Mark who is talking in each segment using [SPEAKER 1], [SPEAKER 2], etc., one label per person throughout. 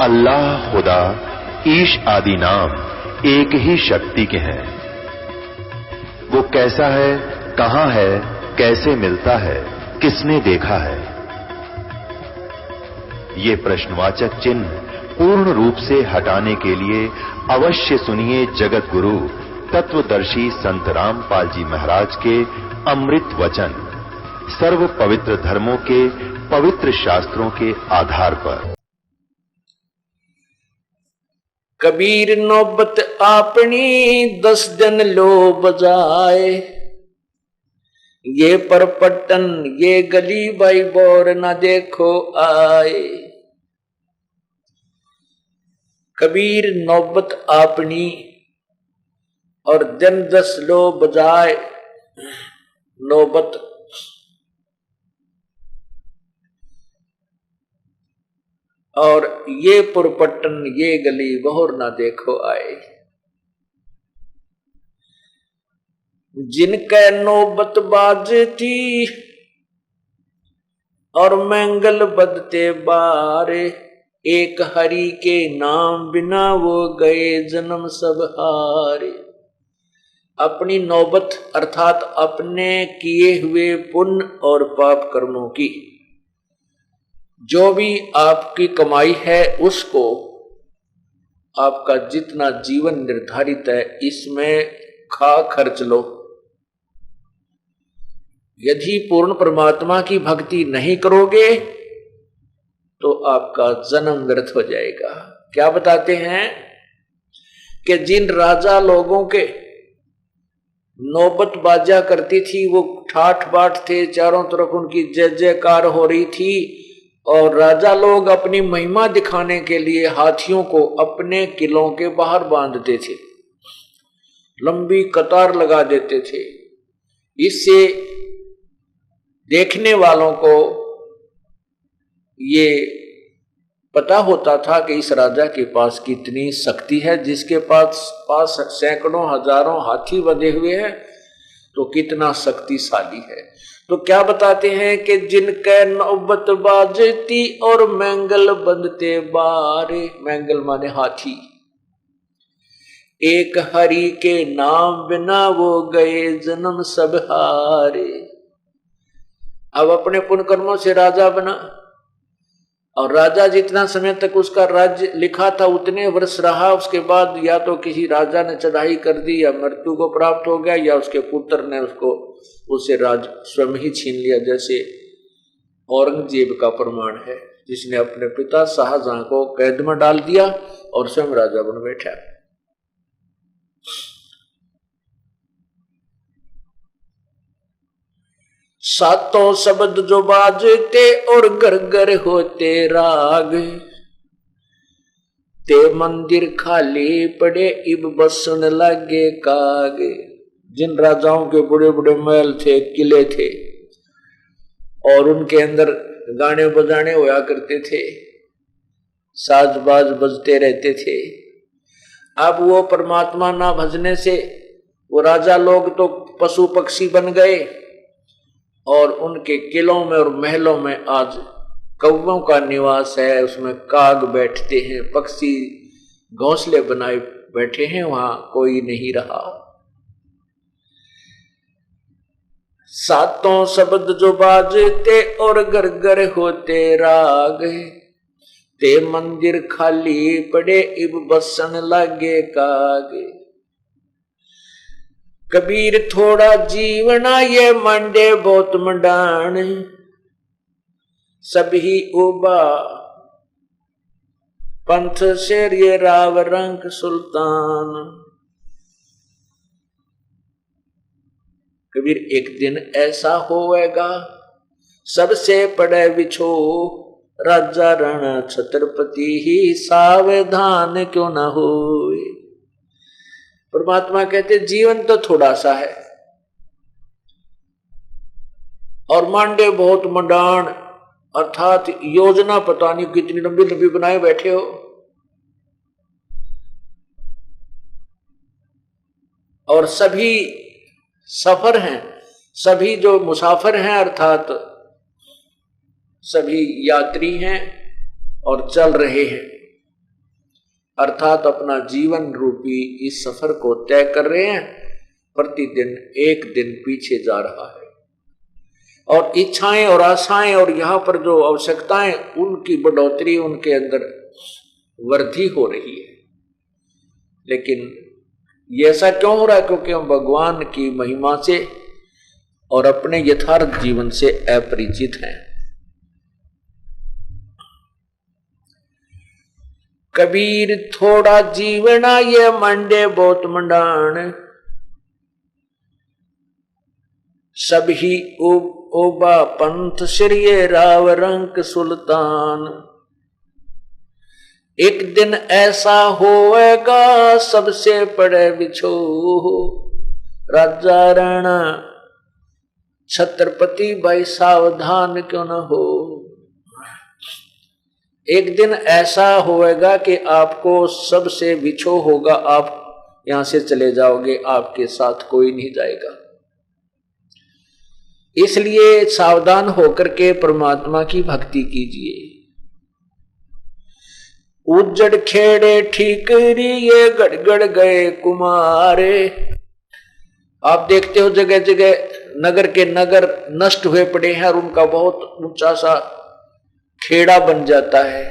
[SPEAKER 1] अल्लाह, खुदा, ईश आदि नाम एक ही शक्ति के हैं। वो कैसा है, कहां है, कैसे मिलता है, किसने देखा है? ये प्रश्नवाचक चिन्ह पूर्ण रूप से हटाने के लिए अवश्य सुनिए जगत गुरु तत्वदर्शी संत रामपाल जी महाराज के अमृत वचन, सर्व पवित्र धर्मों के पवित्र शास्त्रों के आधार पर।
[SPEAKER 2] कबीर नौबत आपनी 10 जन लो बजाए, ये परपटन ये गली भाई बोर न देखो आए। कबीर नौबत आपनी और जन 10 लो बजाए। नौबत और ये पुरपट्टन ये गली बहुर ना देखो आए। जिनके नौबत बाजती और मंगल बदते बारे, एक हरि के नाम बिना वो गए जन्म सब हारे। अपनी नौबत अर्थात अपने किए हुए पुण्य और पाप कर्मों की जो भी आपकी कमाई है उसको, आपका जितना जीवन निर्धारित है इसमें खर्च लो। यदि पूर्ण परमात्मा की भक्ति नहीं करोगे तो आपका जन्म व्यर्थ हो जाएगा। क्या बताते हैं कि जिन राजा लोगों के नौबत बाजा करती थी वो ठाठ बाट थे, चारों तरफ उनकी जय जयकार हो रही थी और राजा लोग अपनी महिमा दिखाने के लिए हाथियों को अपने किलों के बाहर बांधते थे, लंबी कतार लगा देते थे। इससे देखने वालों को ये पता होता था कि इस राजा के पास कितनी शक्ति है, जिसके पास सैकड़ों हजारों हाथी बंधे हुए हैं तो कितना शक्तिशाली है। तो क्या बताते हैं कि जिनके नौबत बाजती और मंगल बंधते बारे, मंगल माने हाथी, एक हरि के नाम बिना वो गए जन्म सब हारे। अब अपने पुण्य कर्मों से राजा बना और राजा जितना समय तक उसका राज्य लिखा था उतने वर्ष रहा, उसके बाद या तो किसी राजा ने चढ़ाई कर दी या मृत्यु को प्राप्त हो गया या उसके पुत्र ने उससे राज स्वयं ही छीन लिया, जैसे औरंगजेब का प्रमाण है जिसने अपने पिता शाहजहां को कैद में डाल दिया और स्वयं राजा बन बैठा। सातों शब्द जो बाजते और घर घर होते राग, ते मंदिर खाली पड़े इब बसन लगे कागे। जिन राजाओं के बड़े बड़े महल थे, किले थे और उनके अंदर गाने बजाने होया करते थे, साज बाज बजते रहते थे, अब वो परमात्मा ना भजने से वो राजा लोग तो पशु पक्षी बन गए और उनके किलों में और महलों में आज कौवों का निवास है, उसमें काग बैठते हैं, पक्षी घोंसले बनाए बैठे हैं, वहां कोई नहीं रहा। सातों शब्द जो बाजते और घर घर होते राग, ते मंदिर खाली पड़े इब बसन लागे कागे। कबीर थोड़ा जीवना ये मंडे बहुत मंडान, सभी उबा पंथ शेर ये राव रंग सुल्तान। कबीर एक दिन ऐसा होएगा सबसे पड़े बिछो, राजा रण छत्रपति ही सावधान क्यों ना होए। परमात्मा कहते जीवन तो थोड़ा सा है और मांडे बहुत मंडान, अर्थात योजना पता नहीं कितनी लंबी लंबी बनाए बैठे हो और सभी सफर हैं, सभी जो मुसाफिर हैं अर्थात सभी यात्री हैं और चल रहे हैं। अर्थात अपना जीवन रूपी इस सफर को तय कर रहे हैं, प्रतिदिन एक दिन पीछे जा रहा है और इच्छाएं और आशाएं और यहाँ पर जो आवश्यकताएं उनकी बढ़ोतरी, उनके अंदर वृद्धि हो रही है। लेकिन ये ऐसा क्यों हो रहा है? क्योंकि हम भगवान की महिमा से और अपने यथार्थ जीवन से अपरिचित हैं। कबीर थोड़ा जीवना ये मंडे बहुत मंडान, सब ही ओबा पंथ श्रीय राव रंक सुल्तान। एक दिन ऐसा होएगा सबसे पड़े बिछो, राजा राणा छत्रपति भाई सावधान क्यों न हो। एक दिन ऐसा होएगा कि आपको सबसे बिछो होगा, आप यहां से चले जाओगे, आपके साथ कोई नहीं जाएगा। इसलिए सावधान होकर के परमात्मा की भक्ति कीजिए। उज्जड़ खेड़े ठीकरी ये गड़गड़ गए कुमारे। आप देखते हो जगह जगह नगर के नगर नष्ट हुए पड़े हैं और उनका बहुत ऊंचा सा खेड़ा बन जाता है।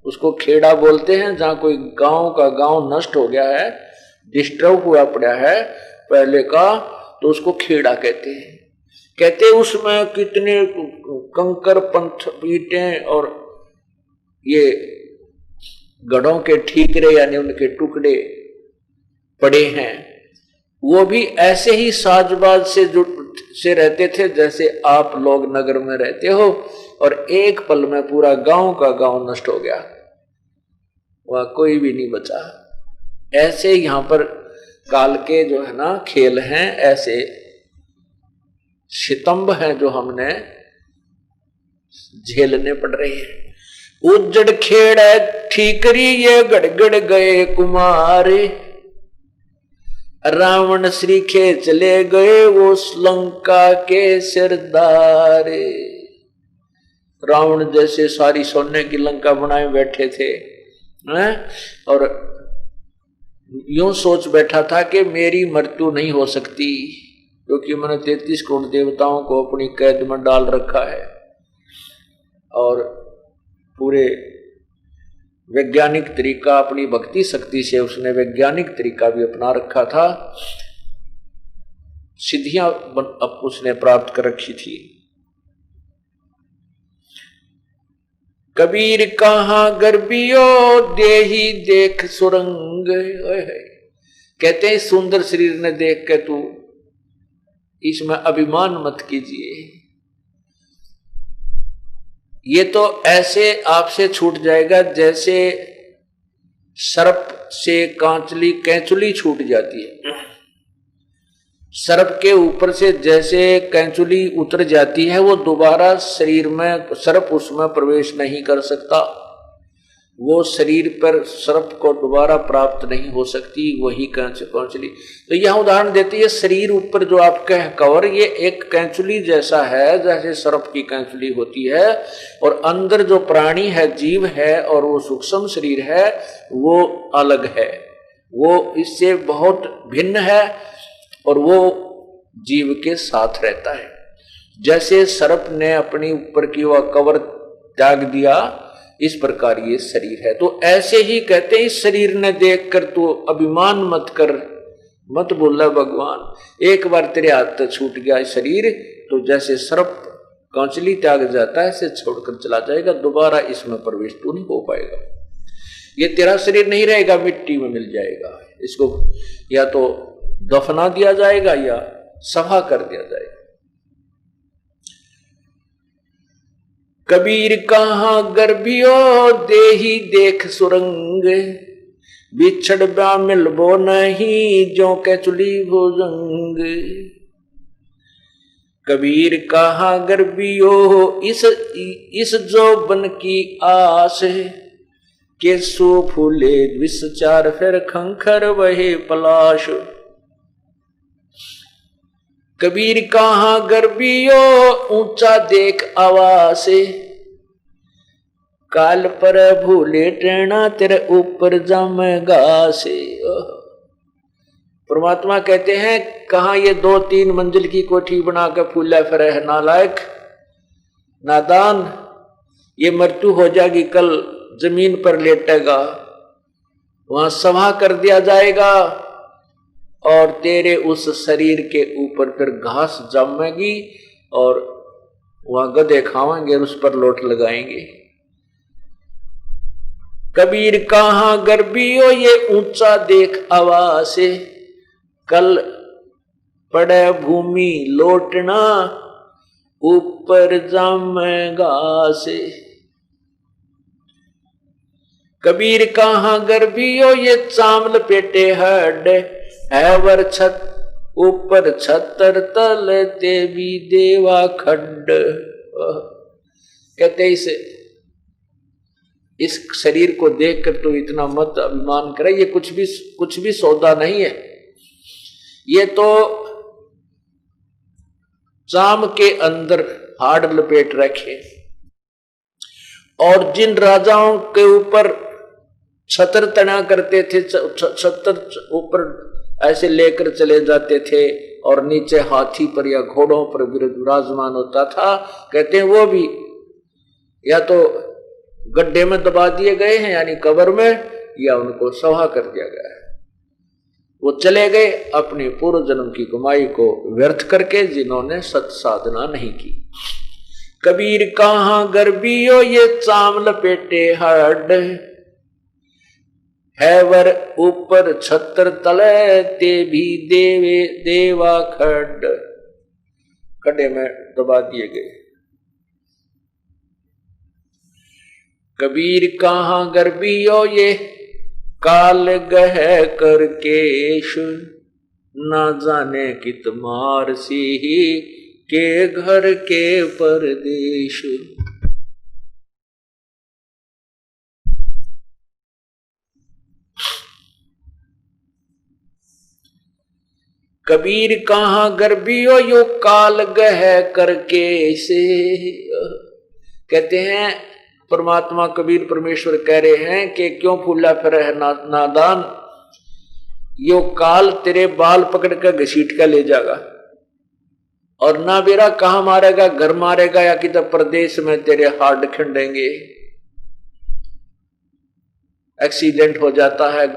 [SPEAKER 2] उसको खेड़ा बोलते हैं जहां कोई गांव का गांव नष्ट हो गया है, डिस्टर्ब हुआ पड़ा है पहले का, तो उसको खेड़ा कहते हैं। कहते उसमें कितने कंकर पंथ पीटें और ये गढ़ों के ठीकरे यानी उनके टुकड़े पड़े हैं। वो भी ऐसे ही साजबाज से रहते थे जैसे आप लोग नगर में रहते हो, और एक पल में पूरा गांव का गांव नष्ट हो गया, वह कोई भी नहीं बचा। ऐसे यहां पर काल के जो है ना खेल हैं, ऐसे शितंब हैं जो हमने झेलने पड़ रहे हैं। उज्जड़ खेड़ ठीकरी ये गड़गड़ गए कुमारे, रावण श्री खे चले गए वो लंका के सिरदारे। रावण जैसे सारी सोने की लंका बनाए बैठे थे और यूं सोच बैठा था कि मेरी मृत्यु नहीं हो सकती, क्योंकि मैंने 33 करोड़ देवताओं को अपनी कैद में डाल रखा है और पूरे वैज्ञानिक तरीका, अपनी भक्ति शक्ति से उसने वैज्ञानिक तरीका भी अपना रखा था, सिद्धियां उसने प्राप्त कर रखी थी। कबीर कहाँ गर्बियो देही देख सुरंग। कहते हैं सुंदर शरीर ने देख के तू इसमें अभिमान मत कीजिए, ये तो ऐसे आपसे छूट जाएगा जैसे सर्प से कैंचुली छूट जाती है। सर्प के ऊपर से जैसे कैंचुली उतर जाती है, वो दोबारा शरीर में सर्प उसमें प्रवेश नहीं कर सकता, वो शरीर पर सर्प को दोबारा प्राप्त नहीं हो सकती, वही कैंचुली। तो यह उदाहरण देती है, शरीर ऊपर जो आपका है कवर, ये एक कैंचुली जैसा है, जैसे सर्प की कैंचुली होती है, और अंदर जो प्राणी है, जीव है, और वो सूक्ष्म शरीर है, वो अलग है, वो इससे बहुत भिन्न है और वो जीव के साथ रहता है। जैसे सर्प ने अपनी ऊपर की वह कवर त्याग दिया, इस प्रकार ये शरीर है। तो ऐसे ही कहते हैं, इस शरीर ने देखकर तू अभिमान मत कर, मत बोला भगवान, एक बार तेरे हाथ से छूट गया शरीर तो जैसे सर्प कांचली त्याग जाता है, इसे छोड़कर चला जाएगा, दोबारा इसमें प्रवेश तू नहीं हो पाएगा। ये तेरा शरीर नहीं रहेगा, मिट्टी में मिल जाएगा, इसको या तो दफना दिया जाएगा या सफा कर दिया जाएगा। कबीर कहाँ गर्भियो देही देख सुरंग, बिछड़ ब्या मिलबो नहीं जो कैचुली भुजंग। कबीर कहाँ गर्भियो इस जोबन की आस, के सो फूले विचार फिर खंखर वहे पलाश। कबीर कहाँ गर्भियो ऊंचा देख आवासे, काल पर भूले टेना तेरे ऊपर जमेगा से। परमात्मा कहते हैं कहाँ ये 2-3 मंजिल की कोठी बना के फूला फिरे है नालायक नादान, ये मृत्यु हो जाएगी, कल जमीन पर लेटेगा, वहां सभा कर दिया जाएगा और तेरे उस शरीर के ऊपर फिर घास जमेगी और वहां गधे खाएंगे और उस पर लोट लगाएंगे। कबीर कहाँ गर्भियो ये ऊंचा देख आवासे, कल पड़े भूमि लोटना ऊपर जमेगा से। कबीर कहाँ गर्भियो ये चामल पेटे हड, हैवर छत ऊपर छतर तल ते भी देवा खड्ड। कहते इस शरीर को देखकर तो इतना मत अभिमान करे, ये कुछ भी सौदा नहीं है, ये तो चाम के अंदर हाड़ लपेट रखे। और जिन राजाओं के ऊपर छतर तना करते थे, छतर ऊपर ऐसे लेकर चले जाते थे और नीचे हाथी पर या घोड़ों पर विराजमान होता था, कहते हैं वो भी या तो गड्ढे में दबा दिए गए हैं यानी कब्र में, या उनको सभा कर दिया गया है। वो चले गए अपनी पूर्व जन्म की कमाई को व्यर्थ करके, जिन्होंने सत साधना नहीं की। कबीर कहाँ गर्भियो ये चाम लपेटे हड, हैवर ऊपर छत्र तले ते भी देवा खड। गड्ढे में दबा दिए गए। कबीर कहाँ गर्भियो ये काल गह करकेश, ना जाने कित मार सी के घर के परदेश। कबीर कहाँ गर्भियो यो काल गह करके से। कहते हैं परमात्मा कबीर परमेश्वर कह रहे हैं कि क्यों फूला फिर है नादान, यो काल तेरे बाल पकड़ कर घसीट कर ले जाएगा और ना बेरा कहां मारेगा, घर मारेगा या कि प्रदेश में तेरे हाथ खंडेंगे। एक्सीडेंट हो जाता है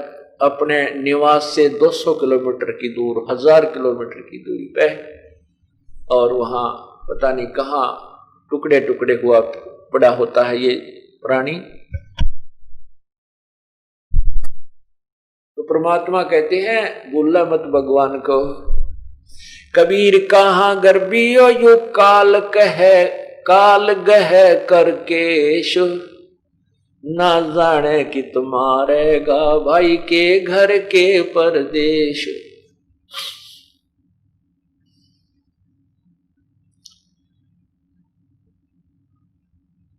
[SPEAKER 2] अपने निवास से 200 किलोमीटर की दूर, 1000 किलोमीटर की दूरी पे, और वहां पता नहीं कहां टुकड़े टुकड़े हुआ पड़ा होता है ये प्राणी। तो परमात्मा कहते हैं भूला मत भगवान को। कबीर कहाँ गर्भियो यू काल गह करकेश, ना जाने कि तुम्हारेगा भाई के घर के परदेश।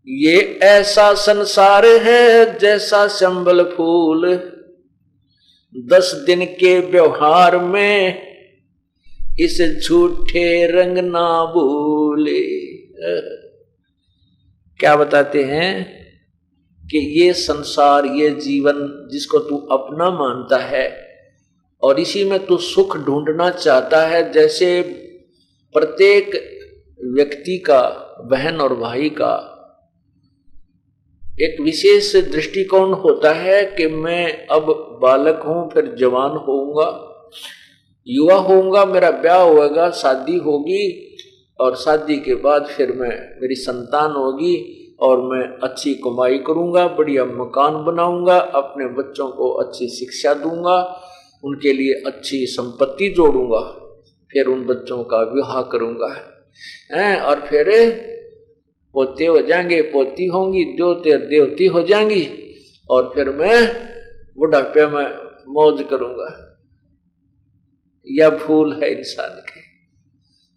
[SPEAKER 2] ये ऐसा संसार है जैसा संबल फूल, 10 दिन के व्यवहार में इस झूठे रंग ना भूले। क्या बताते हैं कि ये संसार, ये जीवन जिसको तू अपना मानता है और इसी में तू सुख ढूंढना चाहता है, जैसे प्रत्येक व्यक्ति का, बहन और भाई का एक विशेष दृष्टिकोण होता है कि मैं अब बालक हूं, फिर जवान होऊंगा, युवा होऊंगा, मेरा ब्याह होगा, शादी होगी और शादी के बाद फिर मेरी संतान होगी और मैं अच्छी कमाई करूंगा, बढ़िया मकान बनाऊंगा, अपने बच्चों को अच्छी शिक्षा दूंगा, उनके लिए अच्छी संपत्ति जोड़ूंगा, फिर उन बच्चों का विवाह करूंगा और फिर पोते हो जाएंगे, पोती होंगी, देवती हो जाएंगी और फिर मैं बुढ़ापे में मौज करूंगा। यह भूल है इंसान की।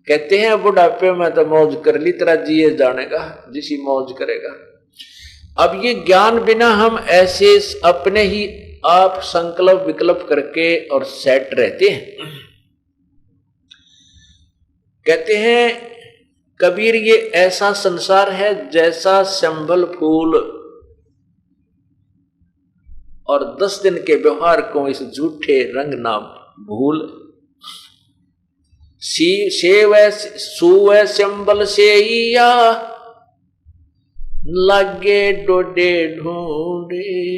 [SPEAKER 2] कहते हैं बुढ़ापे में तो मौज कर ली, तेरा जिए जानेगा जिसी मौज करेगा। अब ये ज्ञान बिना हम ऐसे अपने ही आप संकल्प विकल्प करके और सेट रहते हैं। कहते हैं कबीर ये ऐसा संसार है जैसा संबल फूल, और 10 दिन के व्यवहार को इस झूठे रंग ना भूल। सुवै संबल से या लगे डोडे ढूंढे।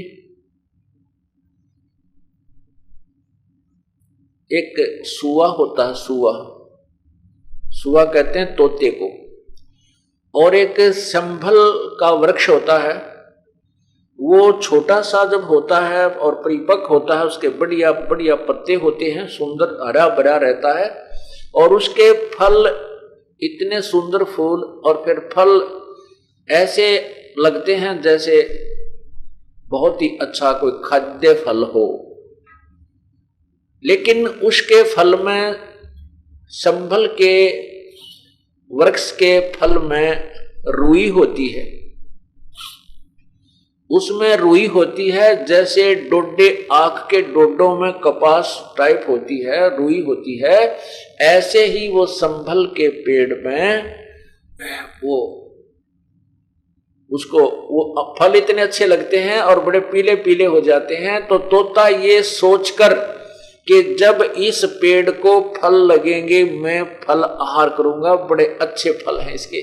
[SPEAKER 2] एक सुआ होता है, सुआ कहते हैं तोते को, और एक संभल का वृक्ष होता है। वो छोटा सा जब होता है और परिपक्व होता है, उसके बढ़िया बढ़िया पत्ते होते हैं, सुंदर हरा भरा रहता है, और उसके फल इतने सुंदर फूल, और फिर फल ऐसे लगते हैं जैसे बहुत ही अच्छा कोई खाद्य फल हो। लेकिन उसके फल में, संभल के वृक्ष के फल में रुई होती है। उसमें रुई होती है जैसे डोडे, आंख के डोडों में कपास टाइप होती है, रुई होती है। ऐसे ही वो संभल के पेड़ में वो फल इतने अच्छे लगते हैं और बड़े पीले पीले हो जाते हैं। तो तोता ये सोचकर कि जब इस पेड़ को फल लगेंगे मैं फल आहार करूंगा, बड़े अच्छे फल हैं इसके,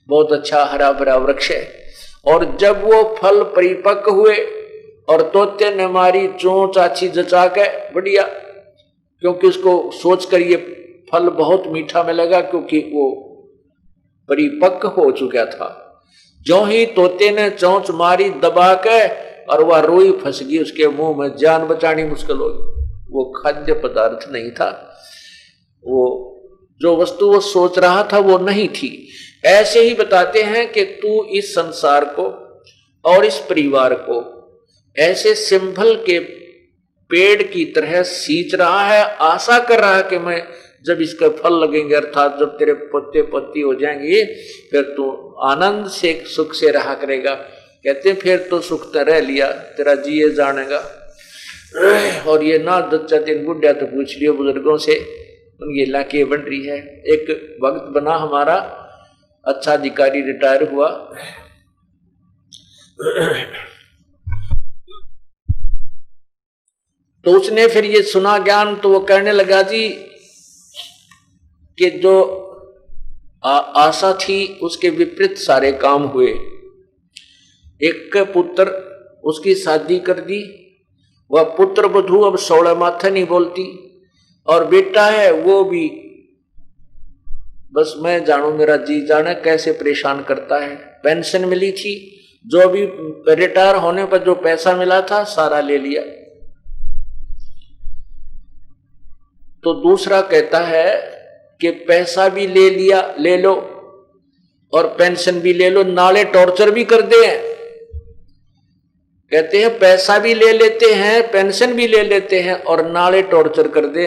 [SPEAKER 2] बहुत अच्छा हरा भरा वृक्ष है। और जब वो फल परिपक्व हुए और तोते ने मारी चोंच आछी जचा के बढ़िया, क्योंकि उसको सोचकर ये फल बहुत मीठा मिलेगा, क्योंकि वो परिपक्व हो चुका था। जो ही तोते ने चोंच मारी दबा के और वह रुई फंस गई उसके मुंह में, जान बचानी मुश्किल हो गई। वो खाद्य पदार्थ नहीं था, वो जो वस्तु वो सोच रहा था वो नहीं थी। ऐसे ही बताते हैं कि तू इस संसार को और इस परिवार को ऐसे सिंभल के पेड़ की तरह सींच रहा है, आशा कर रहा है कि मैं जब इसके फल लगेंगे, अर्थात जब तेरे पत्ते पत्ती हो जाएंगे, फिर तू आनंद से सुख से रहा करेगा। कहते हैं फिर तो सुख तो रह लिया, तेरा जिए जानेगा। और ये ना दच्चा तीन बुढ़िया तो पूछ लियो बुजुर्गों से, उनकी लाके बन रही है। एक वक्त बना हमारा अच्छा अधिकारी रिटायर हुआ, तो उसने फिर ये सुना ज्ञान, तो वो कहने लगा जी कि जो आशा थी उसके विपरीत सारे काम हुए। एक पुत्र, उसकी शादी कर दी, वह पुत्र वधू अब 16 माथे नहीं बोलती, और बेटा है वो भी बस मैं जानू मेरा जी जाने कैसे परेशान करता है। पेंशन मिली थी, जो भी रिटायर होने पर जो पैसा मिला था सारा ले लिया। तो दूसरा कहता है कि पैसा भी ले लिया, ले लो, और पेंशन भी ले लो, नाले टॉर्चर भी कर दे। कहते हैं पैसा भी ले लेते हैं, पेंशन भी ले लेते हैं, और नाले टॉर्चर कर दे,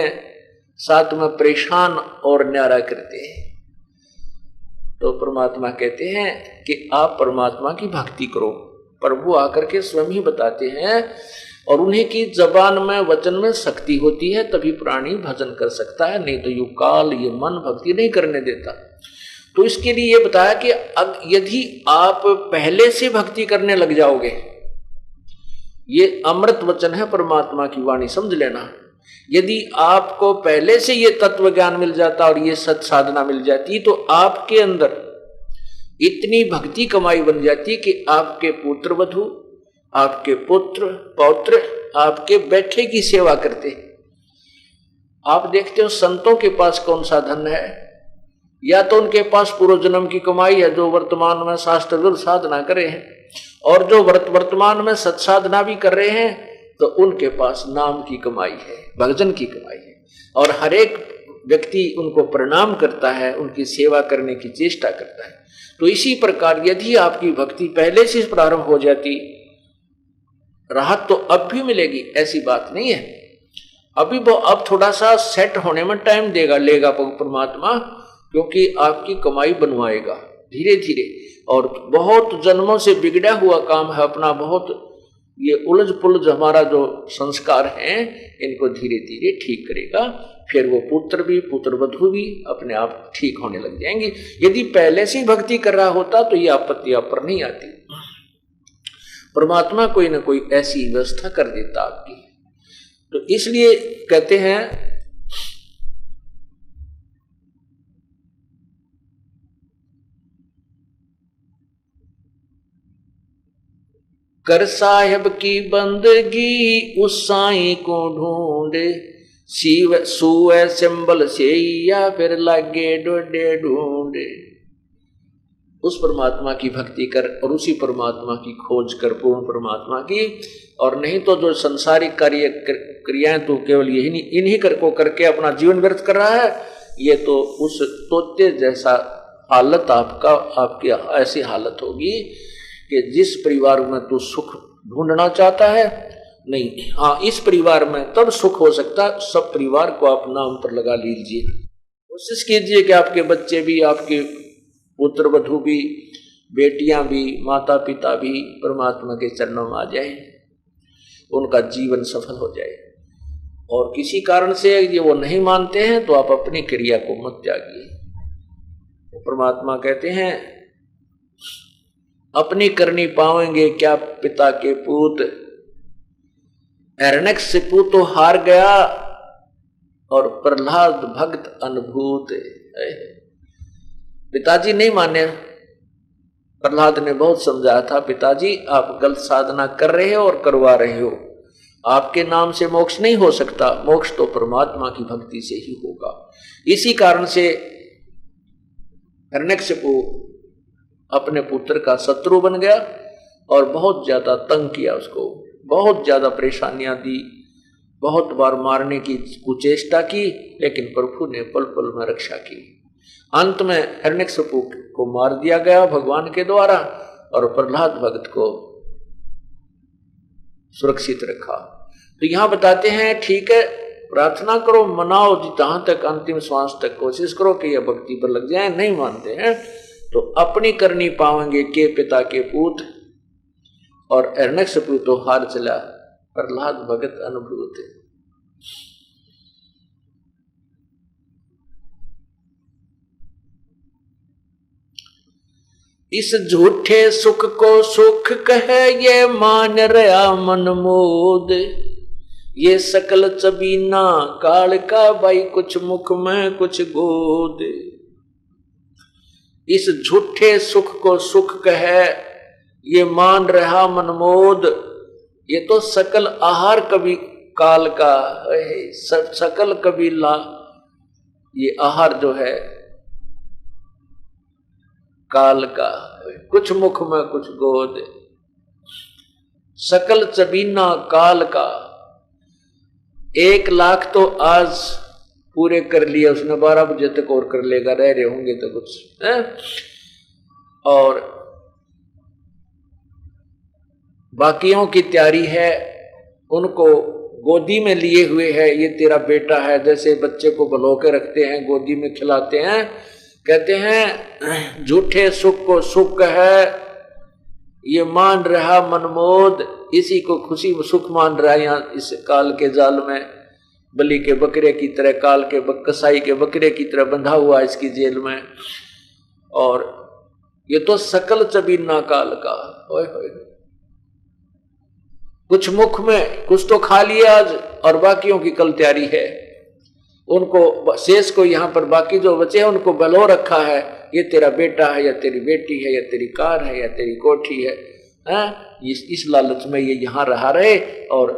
[SPEAKER 2] साथ में परेशान और न्यारा करते हैं। तो परमात्मा कहते हैं कि आप परमात्मा की भक्ति करो। प्रभु आकर के स्वयं ही बताते हैं, और उन्हीं की जबान में वचन में शक्ति होती है, तभी प्राणी भजन कर सकता है, नहीं तो यू काल ये मन भक्ति नहीं करने देता। तो इसके लिए ये बताया कि यदि आप पहले से भक्ति करने लग जाओगे, ये अमृत वचन है परमात्मा की वाणी, समझ लेना। यदि आपको पहले से ये तत्व ज्ञान मिल जाता और ये सत साधना मिल जाती, तो आपके अंदर इतनी भक्ति कमाई बन जाती कि आपके पुत्र वधू, आपके पुत्र पौत्र आपके बैठे की सेवा करते। आप देखते हो संतों के पास कौन सा धन है, या तो उनके पास पूर्व जन्म की कमाई है जो वर्तमान में शास्त्र विरुद्ध साधना करे हैं, और जो वर्तमान में सत्साधना भी कर रहे हैं तो उनके पास नाम की कमाई है, भजन की कमाई है, और हर एक व्यक्ति उनको प्रणाम करता है, उनकी सेवा करने की चेष्टा करता है। तो इसी प्रकार यदि आपकी भक्ति पहले से प्रारंभ हो जाती, राहत तो अब भी मिलेगी, ऐसी बात नहीं है। अभी वो अब थोड़ा सा सेट होने में टाइम लेगा परमात्मा, क्योंकि आपकी कमाई बनवाएगा धीरे धीरे, और बहुत जन्मों से बिगड़ा हुआ काम है अपना, बहुत ये उलझ पुलझ हमारा जो संस्कार हैं इनको धीरे धीरे ठीक करेगा। फिर वो पुत्र भी पुत्र वधू भी अपने आप ठीक होने लग जाएंगे। यदि पहले से भक्ति कर रहा होता तो ये आपत्ति आप पर नहीं आती। परमात्मा कोई ना कोई ऐसी व्यवस्था कर देता आपकी। तो इसलिए कहते हैं कर साहेब की बंदगी उस साईं को ढूंढे, शिव सुए सिंबल से या फिर लागे डोडे ढूंढे। उस परमात्मा की भक्ति कर और उसी परमात्मा की खोज कर, पूर्ण परमात्मा की। और नहीं तो जो संसारिक कार्य क्रियाएं तो केवल यही इन्हीं को करके अपना जीवन व्यर्थ कर रहा है, ये तो उस तोते जैसा हालत आपकी ऐसी हालत होगी कि जिस परिवार में तू सुख ढूंढना चाहता है नहीं, हाँ इस परिवार में तब सुख हो सकता। सब परिवार को आप नाम पर लगा लीजिए, कोशिश कीजिए कि आपके बच्चे भी, आपके पुत्र वधू भी, बेटियां भी, माता पिता भी परमात्मा के चरणों में आ जाए, उनका जीवन सफल हो जाए। और किसी कारण से ये वो नहीं मानते हैं तो आप अपनी क्रिया को मत त्यागिए। तो परमात्मा कहते हैं अपनी करनी पावेंगे क्या पिता के पूत, हिरण्यकशिपु तो हार गया और प्रहलाद भक्त अनुभूत। पिताजी नहीं माने, प्रहलाद ने बहुत समझाया था, पिताजी आप गलत साधना कर रहे हो और करवा रहे हो, आपके नाम से मोक्ष नहीं हो सकता, मोक्ष तो परमात्मा की भक्ति से ही होगा। इसी कारण से हिरण्यकशिपु अपने पुत्र का शत्रु बन गया और बहुत ज्यादा तंग किया उसको, बहुत ज्यादा परेशानियां दी, बहुत बार मारने की कुचेष्टा की, लेकिन प्रभु ने पल पल में रक्षा की। अंत में हिरण्यकशिपु को मार दिया गया भगवान के द्वारा और प्रहलाद भक्त को सुरक्षित रखा। तो यहां बताते हैं ठीक है, प्रार्थना करो, मनाओ, जहां तक अंतिम श्वास तक कोशिश करो कि यह भक्ति पर लग जाए। नहीं मानते हैं तो अपनी करनी पावेंगे के पिता के पूत, और हिरण्यकशिपु तो हार चला, प्रहलाद भगत अनुभूत। इस झूठे सुख को सुख कहे ये मान रहा मन मोद, ये सकल चबीना काल का भाई कुछ मुख में कुछ गोद। इस झूठे सुख को सुख कहे ये मान रहा मनमोद, ये तो सकल आहार कभी काल का, सकल कबीला ये आहार जो है काल का, कुछ मुख में कुछ गोद। सकल चबीना काल का, 1 लाख तो आज पूरे कर लिया उसने, 12 बजे तक और कर लेगा, रह रहे होंगे तो कुछ है? और बाकियों की तैयारी है, उनको गोदी में लिए हुए है, ये तेरा बेटा है, जैसे बच्चे को बलो के रखते हैं, गोदी में खिलाते हैं। कहते हैं झूठे सुख को सुख है ये मान रहा मनमोद, इसी को खुशी सुख मान रहा है यहाँ इस काल के जाल में, बलि के बकरे की तरह, काल के कसाई के बकरे की तरह बंधा हुआ इसकी जेल में। और ये तो सकल चबीना काल का, होय होय, कुछ मुख में कुछ तो खा लिया आज और बाकियों की कल तैयारी है। उनको शेष को यहाँ पर बाकी जो बचे हैं उनको बलो रखा है, ये तेरा बेटा है या तेरी बेटी है या तेरी कार है या तेरी कोठी है, इस लालच में ये यहाँ रहा रहे और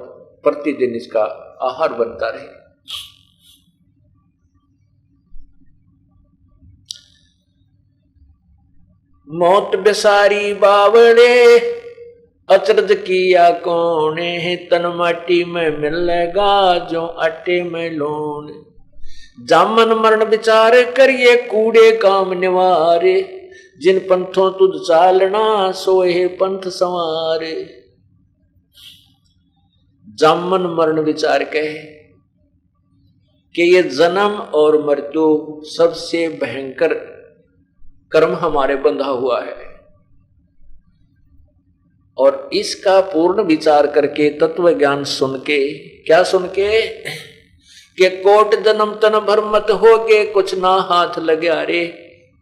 [SPEAKER 2] प्रतिदिन इसका आहार बनता रहे। मौत बेसारी बावड़े अचरज किया कोने, तन माटी में मिलेगा जो आटे में लोन। जामन मरण विचार करिए कूड़े काम निवारे, जिन पंथों तुझ चालना सोए पंथ संवारे। जामन मरण विचार कहे कि ये जन्म और मृत्यु सबसे भयंकर कर्म हमारे बंधा हुआ है, और इसका पूर्ण विचार करके तत्व ज्ञान सुन के, क्या सुन के कि कोट जन्म तन भर मत होगे कुछ ना हाथ लगा रे,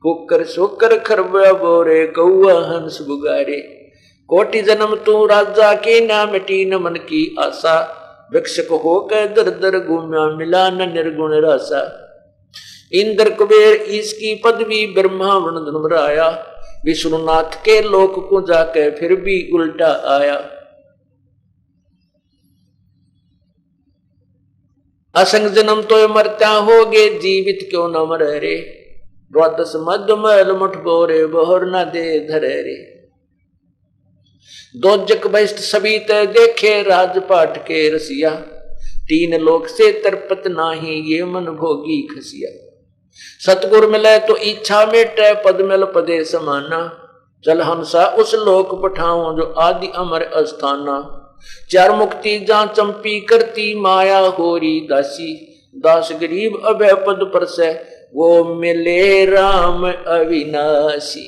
[SPEAKER 2] कुकर शोकर खरबा बोरे कौआ हंस बुगारे। कोटि जन्म तू राजा के ना मिटी न मन की आशा, भिक्षक होकर दर दर घूम्या मिला न निर्गुण रासा। इंद्र कुबेर इसकी पदवी ब्रह्मा वर्ण धर्मराया, विष्णुनाथ के लोक को जाके फिर भी उल्टा आया। असंग जन्म तो मरता होगे जीवित क्यों न मरे रे, द्वादश मध्य मैल मुठ बोरे बहर न दे धरे रे। दोजक बहिष्ठ सभी तय देखे राजपाट के रसिया, तीन लोक से तरपत नाही ये मन भोगी खसिया। सतगुर मिले तो इच्छा मेटे पद मिल पदे समाना, चल हंसा उस लोक पठाओ जो आदि अमर अस्थाना। चार मुक्ति जहां चंपी करती माया होरी दासी, दास गरीब अभय पद पर से वो मिले राम अविनाशी।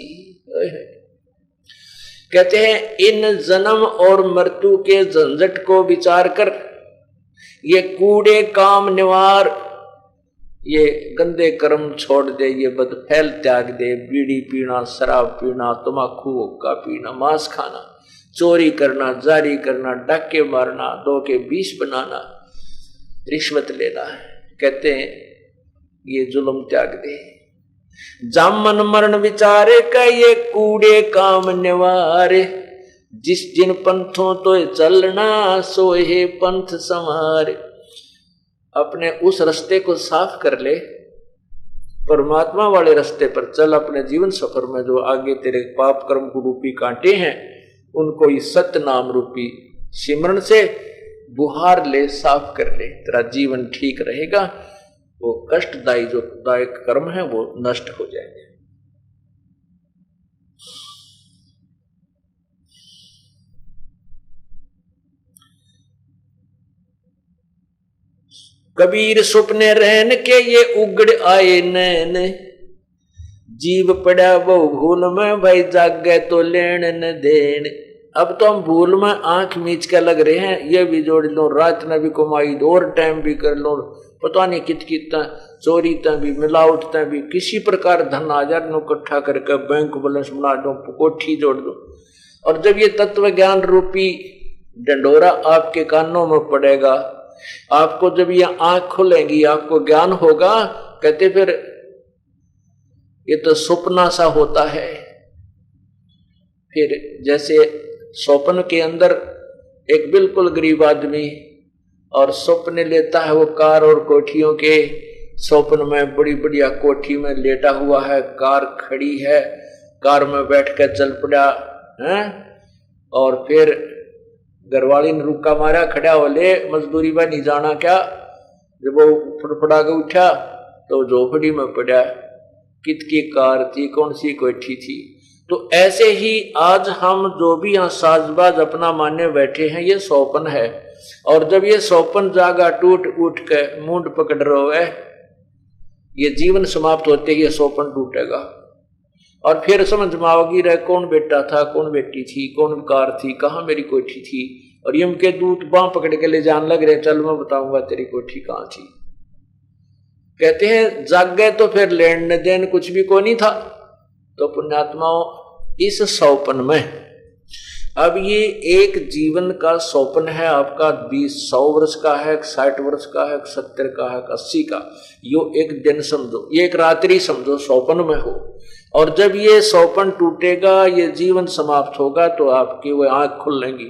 [SPEAKER 2] कहते हैं इन जन्म और मृत्यु के झंझट को विचार कर, ये कूड़े काम निवार, ये गंदे कर्म छोड़ दे, ये बदफैल त्याग दे, बीड़ी पीना, शराब पीना, तम्बाकू हुक्का पीना, मांस खाना, चोरी करना, जारी करना, डाके मारना, दो के 20 बनाना, रिश्वत लेना। कहते हैं ये जुल्म त्याग दे। जामन मरण विचारे का ये कूड़े काम निवारे, जिस जिन पंथों तो चलना सोहे पंथ संवारे। अपने उस रास्ते को साफ कर ले, परमात्मा वाले रास्ते पर चल। अपने जीवन सफर में जो आगे तेरे पाप कर्म को रूपी कांटे हैं, उनको इस सत्य नाम रूपी सिमरण से बुहार ले, साफ कर ले, तेरा जीवन ठीक रहेगा। वो कष्टदायी जो दायक कर्म है वो नष्ट हो जाएंगे। कबीर सुपने रहन के ये उगड़ आए नैन, जीव पड़ा वो भूल में भाई जागे तो लेन न देन। अब तो हम भूल में आंख मीच के लग रहे हैं, ये भी जोड़ लो, रात में भी कमाई दो और टाइम भी कर लो, पता नहीं कितना चोरी भी, मिलावट भी, किसी प्रकार धन हजार नो इकट्ठा करके बैंक बैलेंस बना दो, कोठी जोड़ दो। और जब ये तत्व ज्ञान रूपी डंडोरा आपके कानों में पड़ेगा, आपको जब ये आंख खुलेंगी, आपको ज्ञान होगा, कहते फिर ये तो सपना सा होता है। फिर जैसे स्वप्न के अंदर एक बिल्कुल गरीब आदमी और स्वप्न लेता है वो कार और कोठियों के, स्वप्न में बड़ी बढ़िया कोठी में लेटा हुआ है, कार खड़ी है, कार में बैठ कर चल पड़ा है। और फिर घरवाली ने रुका मारा, खड़ा हो ले मजदूरी में नहीं जाना क्या। जब वो फड़फड़ा के उठा तो झोपड़ी में पड़ा, कितकी कार थी, कौन सी कोठी थी। तो ऐसे ही आज हम जो भी यहाँ साजबाज अपना माने बैठे हैं, ये स्वप्न है। और जब ये स्वप्न जागा टूट उठ के मुंड पकड़ रहा है, ये जीवन समाप्त होते ही ये स्वप्न टूटेगा। और फिर समझ में आओगी रहे कौन बेटा था, कौन बेटी थी, कौन कार थी, कहाँ मेरी कोठी थी। और यम के दूत बांह पकड़ के ले जान लग रहे, चल मैं बताऊंगा तेरी कोठी कहाँ थी। कहते हैं जागे तो फिर लेन देन कुछ भी को नहीं था। तो पुण्यात्माओं, इस स्वप्न में अब ये एक जीवन का स्वप्न है आपका, 100 वर्ष का है, 60 वर्ष का है, 70 का है, 80 का। यो एक दिन समझो, ये एक रात्रि समझो स्वप्न में हो। और जब ये स्वप्न टूटेगा, ये जीवन समाप्त होगा, तो आपकी वो आंख खुलेंगी।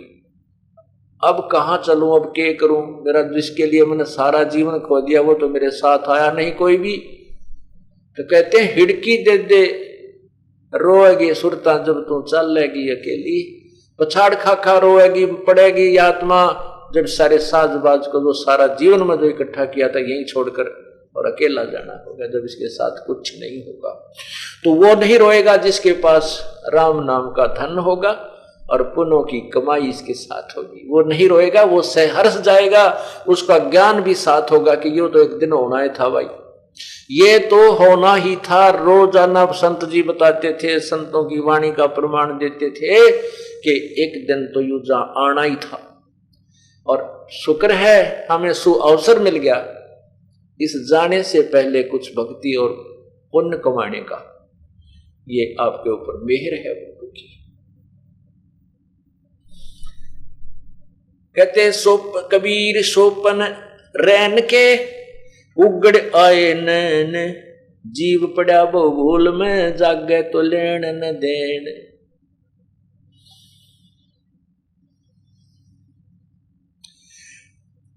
[SPEAKER 2] अब कहाँ चलूं, अब क्या करूं, मेरा जिसके लिए मैंने सारा जीवन खो दिया वो तो मेरे साथ आया नहीं कोई भी। तो कहते हैं हिड़की दे दे रोएगी सुरता जब तू चल लेगी अकेली, पछाड़ खा खा रोएगी पड़ेगी आत्मा जब सारे साजबाज को जो सारा जीवन में जो इकट्ठा किया था यहीं छोड़कर और अकेला जाना होगा, जब इसके साथ कुछ नहीं होगा। तो वो नहीं रोएगा जिसके पास राम नाम का धन होगा और पुण्यों की कमाई इसके साथ होगी। वो नहीं रोएगा, वो सहर्ष जाएगा, उसका ज्ञान भी साथ होगा कि ये तो एक दिन होना ही था भाई, ये तो होना ही था। रोजाना संत जी बताते थे, संतों की वाणी का प्रमाण देते थे कि एक दिन तो युजा आना ही था। और शुक्र है हमें सु अवसर मिल गया इस जाने से पहले कुछ भक्ति और पुण्य कमाने का। ये आपके ऊपर मेहर है उनकी। कहते कबीर सोपन रैन के उगड़ आए नैन, जीव पड़ा भूल में जागे तो लेन न देन।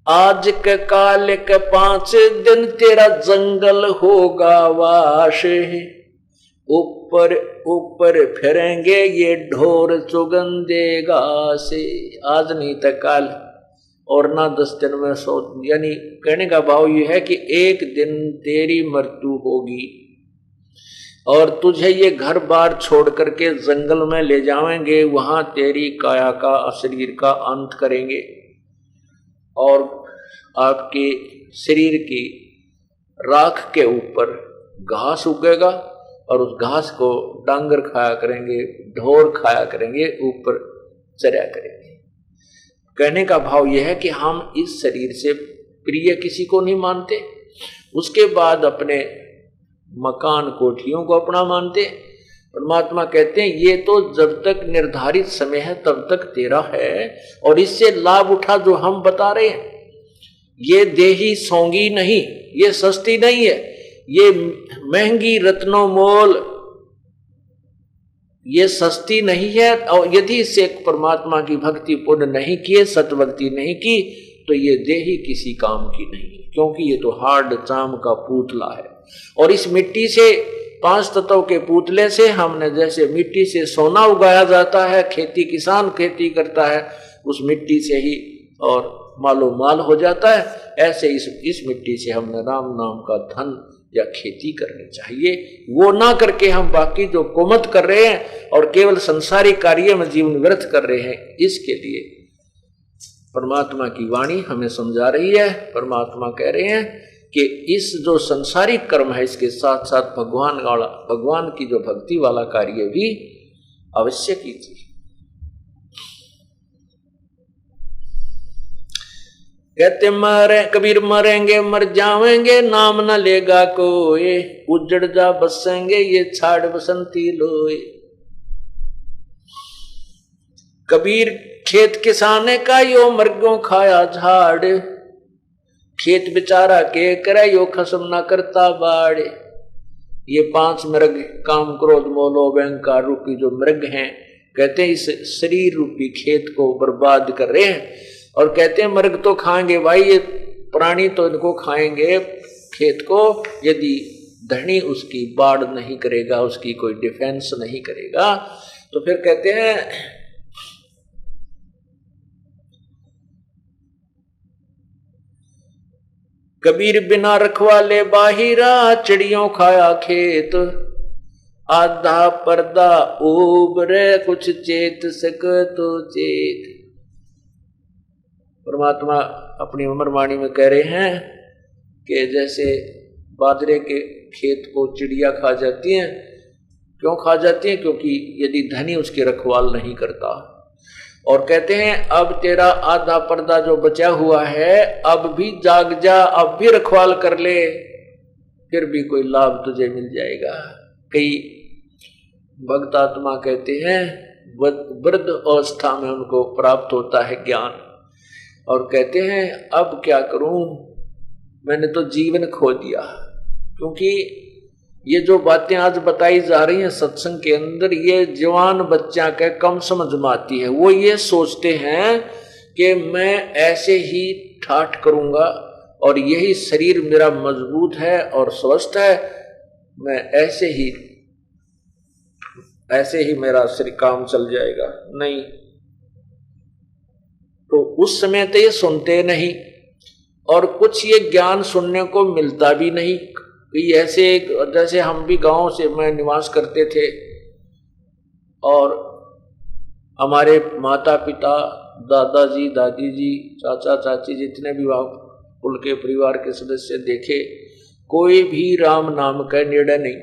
[SPEAKER 2] आज के काल के 5 दिन तेरा जंगल होगा वाश, ऊपर ऊपर फिरेंगे ये ढोर चुगंदेगा से। आज नहीं तो कल और ना 10 दिन में 100। यानी कहने का भाव ये है कि एक दिन तेरी मृत्यु होगी और तुझे ये घर बार छोड़ करके जंगल में ले जाएंगे, वहां तेरी काया का शरीर का अंत करेंगे और आपके शरीर की राख के ऊपर घास उगेगा और उस घास को डांगर खाया करेंगे, ढोर खाया करेंगे, ऊपर चरा करेंगे। कहने का भाव यह है कि हम इस शरीर से प्रिय किसी को नहीं मानते, उसके बाद अपने मकान कोठियों को अपना मानते। परमात्मा कहते हैं ये तो जब तक निर्धारित समय है तब तक तेरा है और इससे लाभ उठा जो हम बता रहे हैं। ये देही सोंगी नहीं, ये सस्ती नहीं है, ये महंगी रत्नों मोल, ये सस्ती नहीं है। और यदि इससे परमात्मा की भक्ति पुण्य नहीं किए, सतभक्ति नहीं की, तो ये देही किसी काम की नहीं, क्योंकि ये तो हार्ड चाम का पुतला है। और इस मिट्टी से 5 तत्वों के पुतले से हमने जैसे मिट्टी से सोना उगाया जाता है, खेती किसान खेती करता है उस मिट्टी से ही और मालो माल हो जाता है, ऐसे इस मिट्टी से हमने राम नाम का धन या खेती करनी चाहिए। वो ना करके हम बाकी जो कुमत कर रहे हैं और केवल संसारी कार्य में जीवन व्यर्थ कर रहे हैं, इसके लिए परमात्मा की वाणी हमें समझा रही है। परमात्मा कह रहे हैं कि इस जो संसारिक कर्म है इसके साथ साथ भगवान की जो भक्ति वाला कार्य भी अवश्य कीजिए। कहते मरे कबीर मरेंगे मर जावेंगे नाम न लेगा कोई, उजड़ जा बसेंगे ये छाड़ बसंती लोए। कबीर खेत किसाने का यो मर्गों खाया झाड़, खेत बेचारा के करे यो खसम ना करता बाड़े। ये 5 मृग काम क्रोध मोलो अहंकार रूपी जो मृग हैं, कहते हैं इस शरीर रूपी खेत को बर्बाद कर रहे हैं। और कहते हैं मृग तो खाएंगे भाई, ये प्राणी तो इनको खाएंगे खेत को, यदि धनी उसकी बाढ़ नहीं करेगा, उसकी कोई डिफेंस नहीं करेगा। तो फिर कहते हैं कबीर बिना रखवाले बाहिरा, चिड़ियों खाया खेत, आधा पर्दा उबरे कुछ चेत सक तो चेत। परमात्मा अपनी अमर वाणी में कह रहे हैं कि जैसे बाजरे के खेत को चिड़िया खा जाती हैं। क्यों खा जाती हैं? क्योंकि यदि धनी उसकी रखवाल नहीं करता। और कहते हैं अब तेरा आधा पर्दा जो बचा हुआ है, अब भी जाग जा, अब भी रखवाल कर ले, फिर भी कोई लाभ तुझे मिल जाएगा। कई भक्त आत्मा कहते हैं वृद्ध अवस्था में उनको प्राप्त होता है ज्ञान, और कहते हैं अब क्या करूं, मैंने तो जीवन खो दिया। क्योंकि ये जो बातें आज बताई जा रही हैं सत्संग के अंदर, ये जवान बच्चा के कम समझ में आती है। वो ये सोचते हैं कि मैं ऐसे ही ठाठ करूंगा और यही शरीर मेरा मजबूत है और स्वस्थ है, मैं ऐसे ही मेरा शरीर काम चल जाएगा। नहीं, तो उस समय तो ये सुनते नहीं और कुछ ये ज्ञान सुनने को मिलता भी नहीं। ऐसे जैसे हम भी गांव से मैं निवास करते थे और हमारे माता पिता, दादाजी, दादी जी, चाचा चाची, जितने भी कुल के परिवार के सदस्य देखे, कोई भी राम नाम का निर्णय नहीं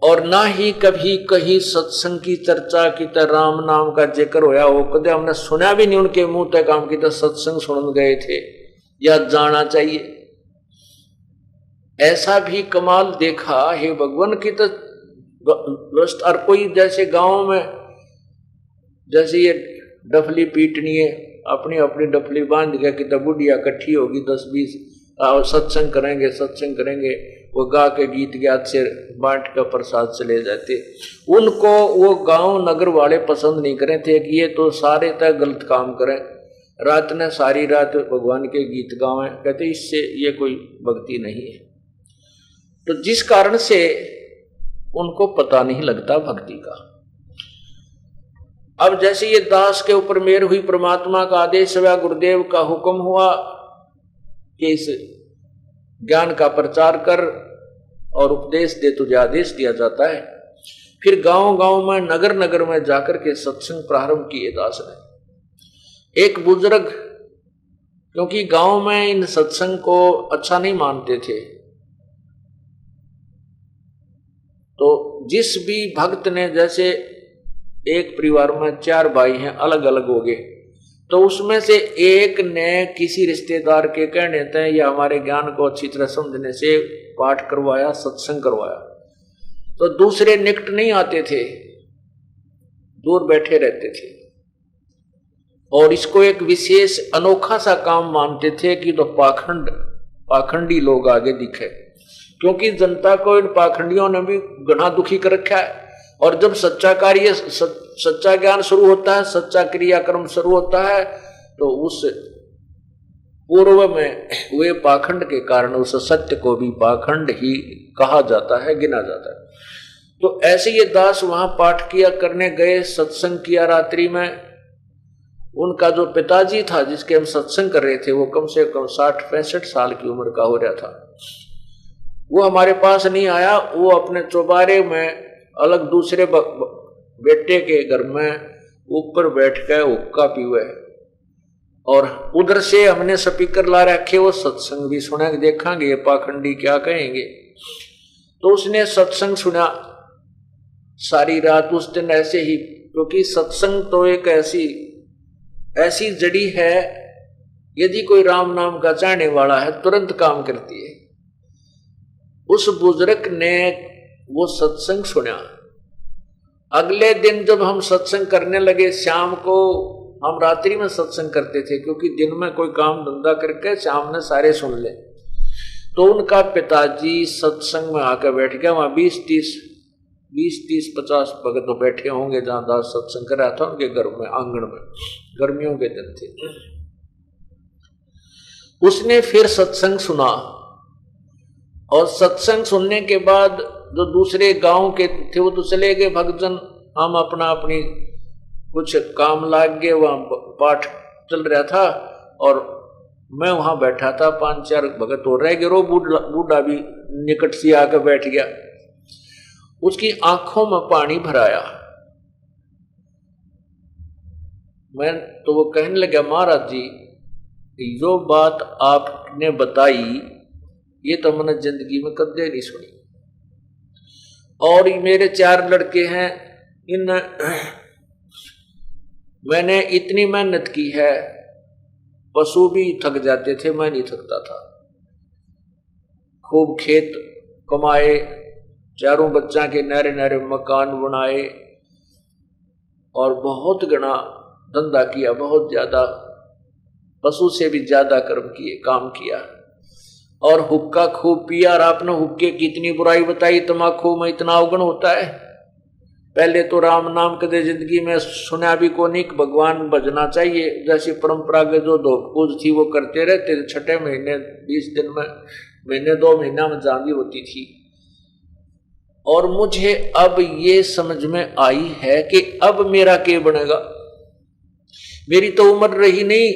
[SPEAKER 2] और ना ही कभी कहीं सत्संग की चर्चा की तरह राम नाम का जिक्र होया हो। कदे हमने सुना भी नहीं उनके मुंह तक काम की तरह सत्संग सुन गए थे या जाना चाहिए। ऐसा भी कमाल देखा हे भगवान की तो और कोई जैसे गांव में जैसे ये डफली पीटनी है अपनी अपनी डफली बांध के कि बुढ़िया इकट्ठी होगी 10-20 सत्संग करेंगे, वो गा के गीत गात से बांट का प्रसाद चले जाते। उनको वो गांव नगर वाले पसंद नहीं करे थे कि ये तो सारे तय गलत काम करें, रात ने सारी रात भगवान के गीत गावें, कहते इससे ये कोई भक्ति नहीं है। तो जिस कारण से उनको पता नहीं लगता भक्ति का। अब जैसे ये दास के ऊपर मेहर हुई, परमात्मा का आदेश हुआ, गुरुदेव का हुक्म हुआ कि इस ज्ञान का प्रचार कर और उपदेश दे, तुझे आदेश दिया जाता है। फिर गांव गांव में नगर नगर में जाकर के सत्संग प्रारंभ किए दास ने। एक बुजुर्ग, क्योंकि गांव में इन सत्संग को अच्छा नहीं मानते थे, तो जिस भी भक्त ने, जैसे एक परिवार में 4 भाई हैं, अलग अलग हो गए, तो उसमें से एक ने किसी रिश्तेदार के कहने तय या हमारे ज्ञान को अच्छी तरह समझने से पाठ करवाया, सत्संग करवाया, तो दूसरे निकट नहीं आते थे, दूर बैठे रहते थे और इसको एक विशेष अनोखा सा काम मानते थे कि तो पाखंडी लोग आगे दिखे, क्योंकि जनता को इन पाखंडियों ने भी घना दुखी कर रखा है। और जब सच्चा कार्य, सच्चा ज्ञान शुरू होता है, सच्चा क्रियाक्रम शुरू होता है, तो उस पूर्व में हुए पाखंड के कारण उस सत्य को भी पाखंड ही कहा जाता है, गिना जाता है। तो ऐसे ये दास वहां पाठ किया करने गए, सत्संग किया रात्रि में। उनका जो पिताजी था जिसके हम सत्संग कर रहे थे, वो कम से कम 60-65 साल की उम्र का हो रहा था। वो हमारे पास नहीं आया, वो अपने चौबारे में अलग दूसरे बेटे के घर में ऊपर बैठ कर हुक्का पीवे, और उधर से हमने स्पीकर ला रखे, वो सत्संग भी सुना, देखेंगे ये पाखंडी क्या कहेंगे। तो उसने सत्संग सुना सारी रात उस दिन ऐसे ही, क्योंकि सत्संग तो एक ऐसी जड़ी है, यदि कोई राम नाम का चाहने वाला है तुरंत काम करती है। उस बुजुर्ग ने वो सत्संग सुना। अगले दिन जब हम सत्संग करने लगे, शाम को, हम रात्रि में सत्संग करते थे क्योंकि दिन में कोई काम धंधा करके शाम में सारे सुन ले, तो उनका पिताजी सत्संग में आकर बैठ गया। वहां 20-30-50 भगत तो बैठे होंगे जहां दास सत्संग कर रहा था, उनके घर में आंगन में, गर्मियों के दिन थे। उसने फिर सत्संग सुना, और सत्संग सुनने के बाद जो दूसरे गांव के थे वो तो चले गए भक्तजन, हम अपना अपनी कुछ काम लाग गए, वहां पाठ चल रहा था और मैं वहां बैठा था। 5-4 भगत हो रहे गिरो, बूढ़ा भी निकट से आकर बैठ गया। उसकी आंखों में पानी भराया। मैं तो वो कहने लगा, महाराज जी जो बात आपने बताई ये तो मैंने जिंदगी में कभी नहीं सुनी, और मेरे 4 लड़के हैं, इन मैंने इतनी मेहनत की है, पशु भी थक जाते थे, मैं नहीं थकता था। खूब खेत कमाए, 4 बच्चा के नरे नरे मकान बनाए और बहुत घना धंधा किया, बहुत ज्यादा, पशु से भी ज्यादा काम किया, और हुक्का खूब पिया। और आपने हुक्के की इतनी बुराई बताई, तम्बाकू में इतना अवगुण होता है। पहले तो राम नाम कदे जिंदगी में सुना भी को नहीं, भगवान भजना चाहिए, जैसी परंपरागत जो धोख पूज थी वो करते रहते। 6 महीने 20 दिन में, महीने 2 महीना में जांदी होती थी। और मुझे अब ये समझ में आई है कि अब मेरा क्या बनेगा। मेरी तो उम्र रही नहीं,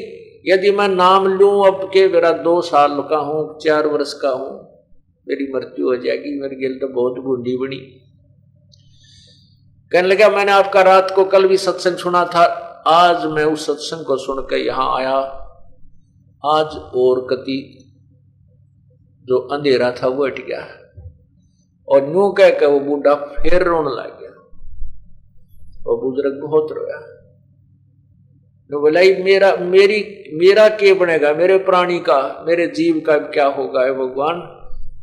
[SPEAKER 2] यदि मैं नाम लूं अब के मेरा 2 साल का हूं, 4 वर्ष का हूं, मेरी मृत्यु हो जाएगी। मेरी गिल तो बहुत बूढ़ी बनी। कहने लगा, मैंने आपका रात को कल भी सत्संग सुना था, आज मैं उस सत्संग को सुनकर यहां आया। आज और कति जो अंधेरा था वो हट गया, और न्यू कह के वो बूढ़ा फिर रोने लग गया। और बुजुर्ग बहुत रोया। तो बोला, मेरा क्या बनेगा, मेरे प्राणी का, मेरे जीव का क्या होगा है भगवान।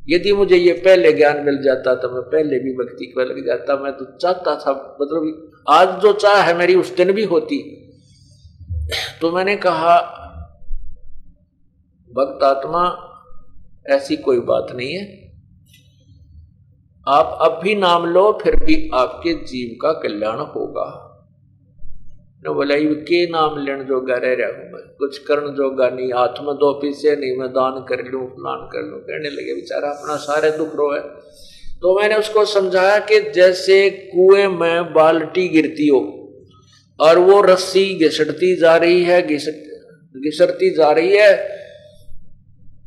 [SPEAKER 2] यदि मुझे ये पहले ज्ञान मिल जाता तो मैं पहले भी भक्ति को लग जाता। मैं तो चाहता था, मतलब आज जो चाह है मेरी उस दिन भी होती। तो मैंने कहा भक्त आत्मा ऐसी कोई बात नहीं है, आप अब भी नाम लो फिर भी आपके जीव का कल्याण होगा। ने बोला ये के नाम लेने जोगा रह रहा हूं मैं, कुछ करने जोगा नहीं, हाथ में दो पीछे नहीं, मैं दान कर लूं फलान कर लूं। कहने लगे बेचारा अपना सारे दुख रो है। तो मैंने उसको समझाया कि जैसे कुएं में बाल्टी गिरती हो और वो रस्सी घिसटती जा रही है, घिसटती जा रही है,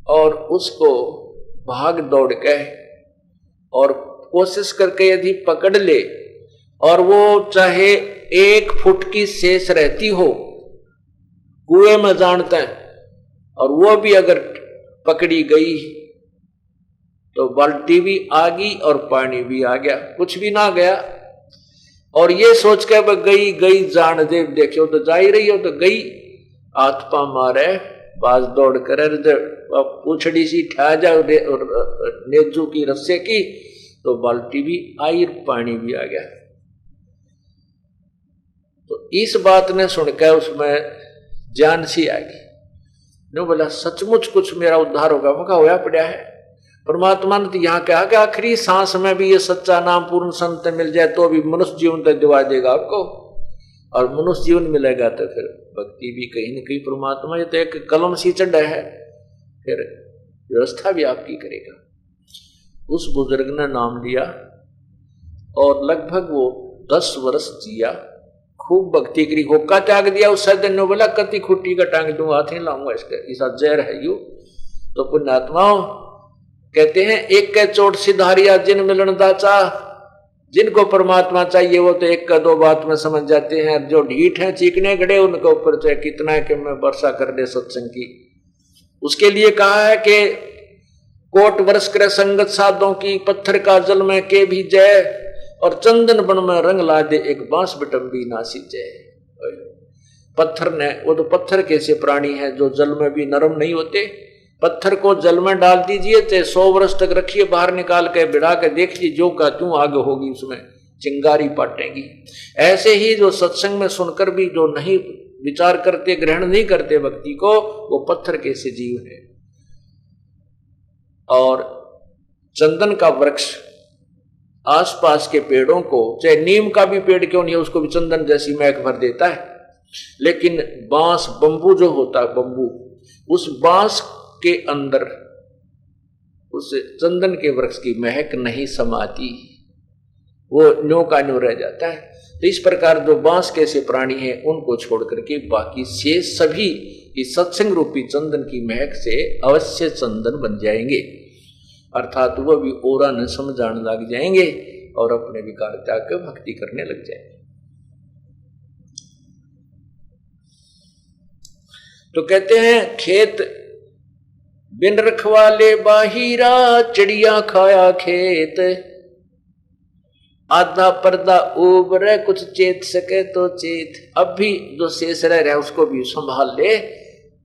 [SPEAKER 2] और उसको भाग दौड़ के और कोशिश करके यदि पकड़ ले और वो चाहे 1 फुट की शेष रहती हो कुएं में जानते हैं, और वो भी अगर पकड़ी गई तो बाल्टी भी आ गई और पानी भी आ गया, कुछ भी ना गया। और ये सोच के गई गई जान दे, देखो तो जा ही रही हो तो गई, हाथ पा मारे बाज दौड़ कर पूछड़ी सी ठा जाओ नेजू की रस्से की, तो बाल्टी भी आई और पानी भी आ गया। तो इस बात ने सुनकर उसमें जान सी आ गई। ने बोला सचमुच कुछ मेरा उद्धार होगा। मैं कहा होया पड़ा है। परमात्मा ने तो यहाँ कहा कि आखिरी सांस में भी ये सच्चा नाम पूर्ण संत मिल जाए तो भी मनुष्य जीवन तक दिवा देगा आपको, और मनुष्य जीवन मिलेगा तो फिर भक्ति भी कहीं न कहीं परमात्मा ये तो एक कलम सी चढ़ा है, फिर व्यवस्था भी आपकी करेगा। उस बुजुर्ग ने नाम लिया और लगभग वो 10 वर्ष जिया, खूब भक्ति करी, होका त्याग दिया। उस दिन ने बोला कति खुट्टी का टांग दूं, हाथ ही लाऊंगा इसका, ऐसा जहर है यू। तो पुण्यात्माओं कहते हैं एक के चोट सिधारिया जिन मिलन दाचा, जिनको परमात्मा चाहिए वो तो एक का 2 बात में समझ जाते हैं। जो ढीठ हैं चीकने गड़े उनके ऊपर चाहे कितना है कि मैं वर्षा कर दे सत्संग की। उसके लिए कहा है कि कोट वर्ष करे संगत साधों की, पत्थर का जल में के भी जय, और चंदन बन में रंग ला दे एक बांस बिटम्बी ना सींचे। पत्थर ने, वो तो पत्थर कैसे प्राणी है जो जल में भी नरम नहीं होते। पत्थर को जल में डाल दीजिए चाहे 100 वर्ष तक रखिए, बाहर निकाल के बिड़ा के देखिए जो का त्यों आग होगी, उसमें चिंगारी पाटेगी। ऐसे ही जो सत्संग में सुनकर भी जो नहीं विचार करते, ग्रहण नहीं करते भक्ति को, वो पत्थर कैसे जीव है। और चंदन का वृक्ष आसपास के पेड़ों को, चाहे नीम का भी पेड़ क्यों नहीं है, उसको भी चंदन जैसी महक भर देता है। लेकिन बांस, बंबू जो होता है, बंबू, उस बांस के अंदर उस चंदन के वृक्ष की महक नहीं समाती, वो न्यो का न्यो रह जाता है। तो इस प्रकार जो बांस कैसे प्राणी हैं उनको छोड़ करके बाकी से सभी इस सत्संग रूपी चंदन की महक से अवश्य चंदन बन जाएंगे, अर्थात वह भी ओरा न समझाने लग जाएंगे और अपने विकार त्याग कर भक्ति करने लग जाएंगे। तो कहते हैं खेत बिन रखवाले बाहिरा, चिड़िया खाया खेत, आधा पर्दा उबरे कुछ चेत सके तो चेत। अब भी जो शेष रह रहा है उसको भी संभाल ले,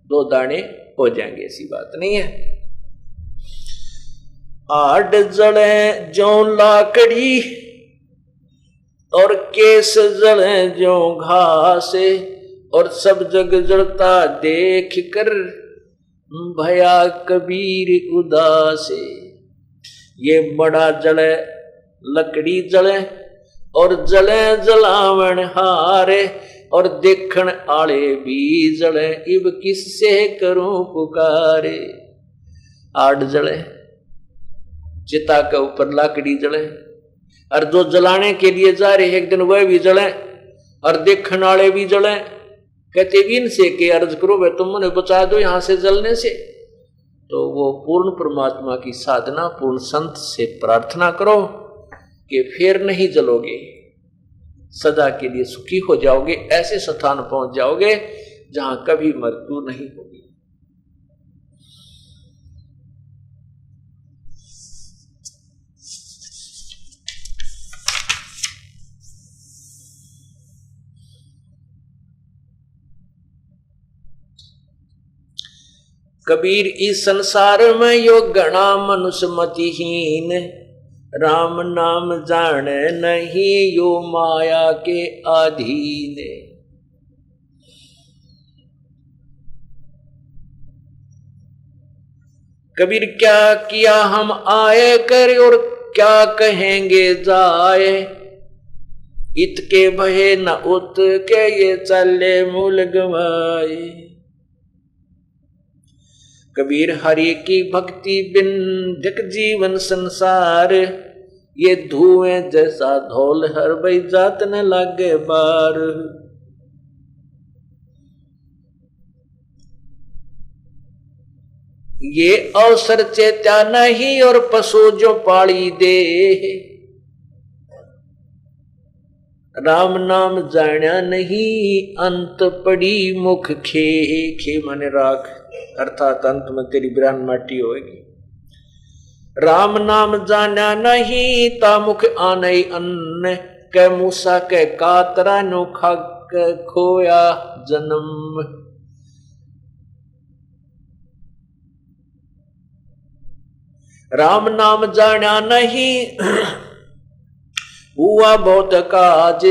[SPEAKER 2] 2 दाने हो जाएंगे, ऐसी बात नहीं है। आड़ जड़े जो लाकड़ी और केस जड़े जो घास, और सब जग जड़ता देख कर भया कबीर उदास। ये बड़ा जले लकड़ी जले और जले जलावन हारे, और देखण आले भी जले इब किससे करूं पुकारे। आड़ जले, चिता के ऊपर लाकड़ी जले, और जो जलाने के लिए जा रहे एक दिन वह भी जले, और देखण आले भी जले। कहते भी इनसे के अर्ज करो वे तुम मुझे बचा दो यहां से जलने से। तो वो पूर्ण परमात्मा की साधना, पूर्ण संत से प्रार्थना करो कि फिर नहीं जलोगे, सदा के लिए सुखी हो जाओगे, ऐसे स्थान पहुंच जाओगे जहां कभी मृत्यु नहीं होगी। कबीर इस संसार में यो गणा मनुष्य मतिहीन, राम नाम जाने नहीं यो माया के अधीन। कबीर क्या किया हम आए कर और क्या कहेंगे जाए, इत के भये न उत के ये चले मूल गवाए। कबीर हरि की भक्ति बिन जग जीवन संसार, ये धुएं जैसा धौल हर बई जात न लागे बार। ये अवसर चेत्या नहीं और पशु जो पाली दे, राम नाम जाना नहीं अंत पड़ी मुख खे। खे माने राख, अर्थात अंत में तेरी बिरान माटी होगी। राम नाम जाना नहीं ता मुख आने अन्न, कै मूसा कै कातरा नो खाक खोया जन्म। राम नाम जाना नहीं हुआ बहुत काज,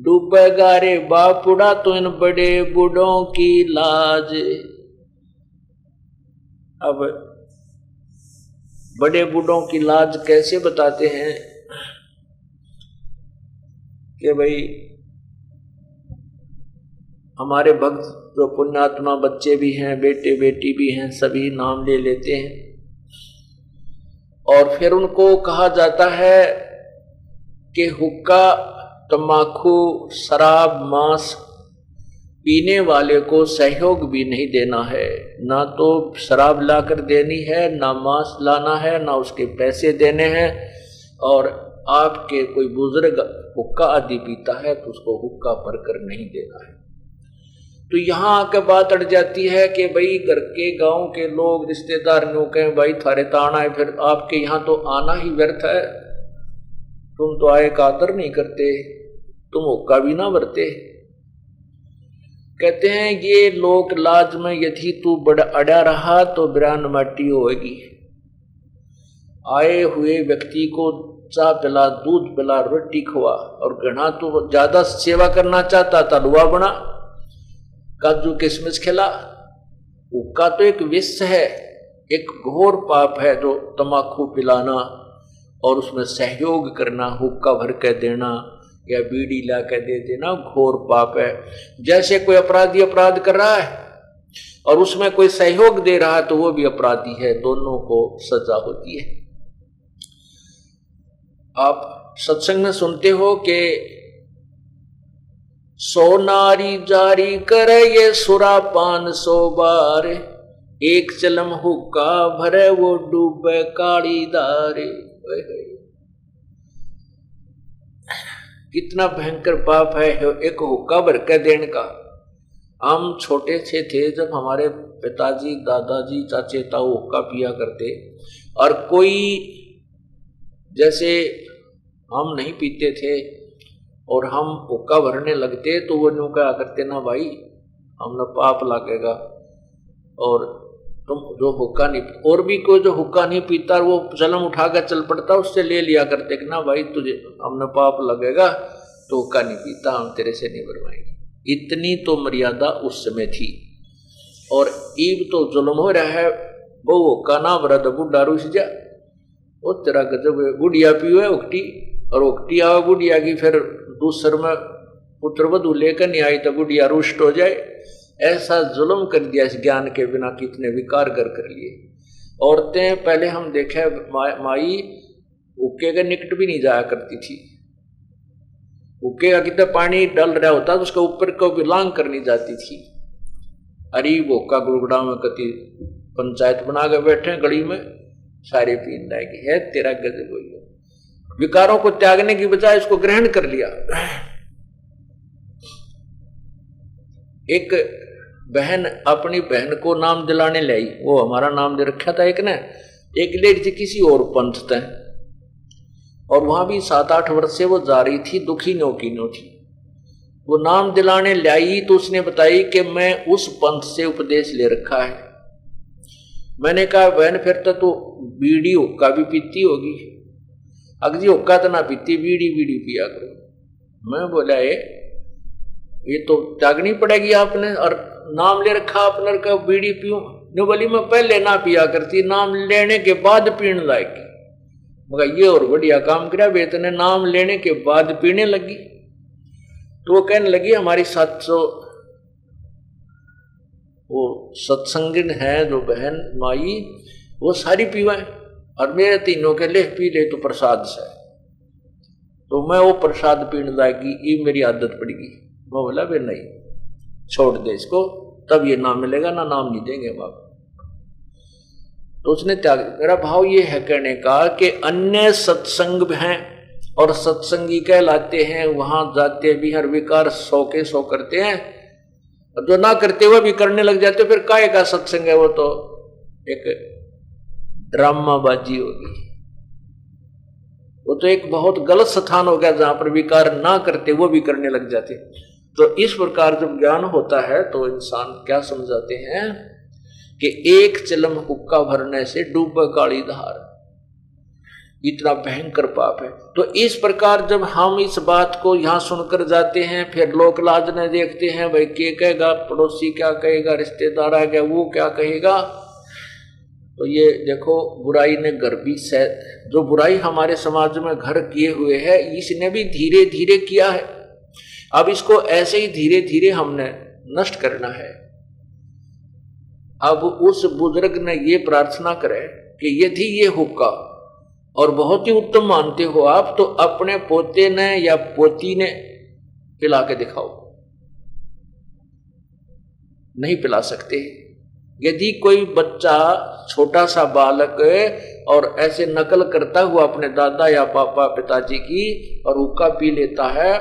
[SPEAKER 2] डूबेगा रे बापुड़ा तो इन बड़े बूढ़ों की लाज। अब बड़े बूढ़ों की लाज कैसे बताते हैं कि भाई हमारे भक्त जो पुण्यात्मा बच्चे भी हैं, बेटे बेटी भी हैं, सभी नाम ले लेते हैं और फिर उनको कहा जाता है कि हुक्का, तम्बाकू, शराब, मांस पीने वाले को सहयोग भी नहीं देना है। ना तो शराब लाकर देनी है, ना मांस लाना है, ना उसके पैसे देने हैं। और आपके कोई बुजुर्ग हुक्का आदि पीता है तो उसको हुक्का भरकर नहीं देना है। तो यहाँ आकर बात अड़ जाती है कि भाई घर के गांव के लोग रिश्तेदार नो कहें भाई थारे तो आना है, फिर आपके यहाँ तो आना ही व्यर्थ है, तुम तो आए का आदर नहीं करते, तुम हुक्का भी ना भरते। कहते हैं ये लोक लाज में यदि तू बड़ा अड़ा रहा तो बिरान माटी होगी। आए हुए व्यक्ति को चाह पिला, दूध पिला, रोटी खवा, और घना तू ज्यादा सेवा करना चाहता था हलवा बना, काजू किशमिश खिला। हुक्का तो एक विष है, एक घोर पाप है जो तम्बाकू पिलाना और उसमें सहयोग करना, हुक्का भर के देना या बीड़ी ला के दे देना घोर पाप है। जैसे कोई अपराधी अपराध कर रहा है और उसमें कोई सहयोग दे रहा है तो वो भी अपराधी है, दोनों को सजा होती है। आप सत्संग में सुनते हो कि सो नारी जारी करे ये सुरा 500 बार, एक चलम हुक्का भरे वो डूबे काली दारे। कितना भयंकर पाप है एक हुक्का भर के देने का। हम छोटे से थे जब हमारे पिताजी, दादाजी, चाचे ताऊ हुक्का पिया करते, और कोई जैसे हम नहीं पीते थे और हम हुक्का भरने लगते तो वो न्यू कहा करते ना भाई हमने पाप लगेगा, और तुम जो हुक्का नहीं, और भी कोई जो हुक्का नहीं पीता वो चलम उठा कर चल पड़ता, उससे ले लिया करते कि ना भाई तुझे हमने पाप लगेगा तो हुक्का नहीं पीता, हम तेरे से नहीं भरवाएंगे। इतनी तो मर्यादा उस समय थी। और ईब तो जुल्म हो रहा है, वो हुक्का ना भरा तो बुढ़ा रुस जा, वो तेरा गजब बुढ़िया पियो है उकटी, और उकटी आवा बुढ़िया की, फिर दूसर में पुत्र वधु लेकर नहीं आई तो बुढ़िया रुष्ट हो जाए। ऐसा जुल्म कर दिया इस ज्ञान के बिना, कितने विकार कर लिए। औरतें पहले हम देखे माई हुक्के के निकट भी नहीं जाया करती थी, हुक्के का कितना पानी डल रहा होता तो उसके ऊपर को भी लांग करनी जाती थी। अरे हुक्का गुड़गुड़ा में कति पंचायत बना के बैठे गली में, सारे पीन लाएगी है तेरा गजब हो गया। विकारों को त्यागने की बजाय इसको ग्रहण कर लिया। एक बहन अपनी बहन को नाम दिलाने लाई, वो हमारा नाम दे रखा था एक ने, एक लेडी थी किसी और पंथ थे, और वहां भी 7-8 वर्ष से वो जा रही थी, दुखी नो की नो थी। वो नाम दिलाने लाई तो उसने बताई कि मैं उस पंथ से उपदेश ले रखा है। मैंने कहा बहन फिर तो तू बीड़ी हुक्का भी पीती होगी। अगजी हुक्का तो ना पीती, बीड़ी बीड़ी पिया करो। मैं बोला ये तो त्यागनी पड़ेगी आपने, और नाम ले रखा आपने का बीड़ी पीऊं, ने बोली मैं पहले ना पिया करती, नाम लेने के बाद पीने लायकी। मगर ये और बढ़िया काम किया, बेतने नाम लेने के बाद पीने लगी। तो वो कहने लगी हमारी 700 वो सत्संगिन है जो बहन माई, वो सारी पीवाए और मेरे तीनों के ले पी ले तो प्रसाद से। तो मैं वो प्रसाद पीने लगी, ये मेरी आदत पड़ गई। मैं बोला वे नहीं, छोड़ दे इसको, तब ये नाम मिलेगा, ना नाम नहीं देंगे बाप। तो उसने त्याग। मेरा भाव ये है कहने का कि अन्य सत्संग हैं और सत्संगी कहलाते हैं, वहां जाते भी हर विकार 100 के 100 करते हैं, और जो ना करते हुए भी करने लग जाते, फिर काहे का सत्संग है? वो तो एक ड्रामाबाजी होगी, वो तो एक बहुत गलत स्थान हो गया जहां पर विकार ना करते वो भी करने लग जाते। तो इस प्रकार जब ज्ञान होता है तो इंसान क्या समझाते हैं कि एक चिलम हुक्का भरने से डूबे काली धार, इतना भयंकर पाप है। तो इस प्रकार जब हम इस बात को यहां सुनकर जाते हैं, फिर लोक लाज ने देखते हैं, भाई क्या कहेगा, पड़ोसी क्या कहेगा, रिश्तेदार आ गया वो क्या कहेगा। तो ये देखो बुराई ने घर भी जो बुराई हमारे समाज में घर किए हुए है, इसने भी धीरे धीरे किया है। अब इसको ऐसे ही धीरे धीरे हमने नष्ट करना है। अब उस बुजुर्ग ने ये प्रार्थना करे कि यदि ये हुक्का और बहुत ही उत्तम मानते हो आप, तो अपने पोते ने या पोती ने पिला के दिखाओ। नहीं पिला सकते। यदि कोई बच्चा छोटा सा बालक और ऐसे नकल करता हुआ अपने दादा या पापा पिताजी की और हुक्का पी लेता है,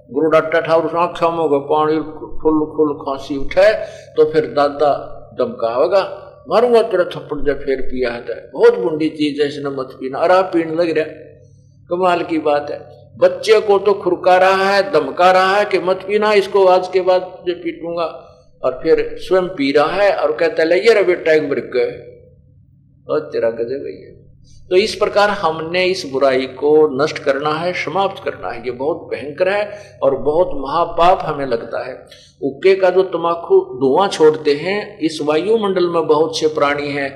[SPEAKER 2] गुरुडा टठा और आँखों में पानी फुल फुल खांसी उठे, तो फिर दादा धमका होगा, मारूंगा तेरा थप्पड़ जब फिर पिया है, बहुत बुंडी चीज है, इसने मत पीना। और आप पीने लग रहा, कमाल की बात है। बच्चे को तो खुरका रहा है, धमका रहा है कि मत पीना इसको, आज के बाद जो पीटूंगा, और फिर स्वयं पी रहा है और कहता है ये रहा बेटा एक ब्रिक है, और तेरा गजब है। तो इस प्रकार हमने इस बुराई को नष्ट करना है, समाप्त करना है। ये बहुत भयंकर है और बहुत महापाप हमें लगता है। हुक्के का जो तमाकू धुआं छोड़ते हैं, इस वायुमंडल में बहुत से प्राणी हैं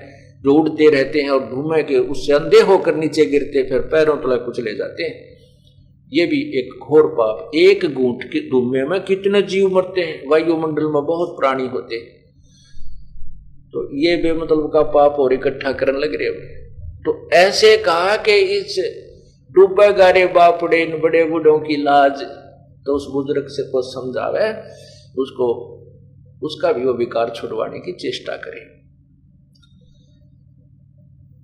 [SPEAKER 2] जो उड़ते रहते हैं और धुएं के उससे अंधे होकर नीचे गिरते, फिर पैरों तले कुचले जाते हैं। ये भी एक घोर पाप। एक घूंट के धुएं में कितने जीव मरते हैं, वायुमंडल में बहुत प्राणी होते हैं। तो ये बेमतलब का पाप और इकट्ठा करने लग रहे। तो ऐसे कहा कि इस डूबे गारे बापड़े इन बड़े बूढ़ों की लाज, तो उस बुजुर्ग से को समझावे, उसको उसका भी वो विकार छुड़वाने की चेष्टा करें।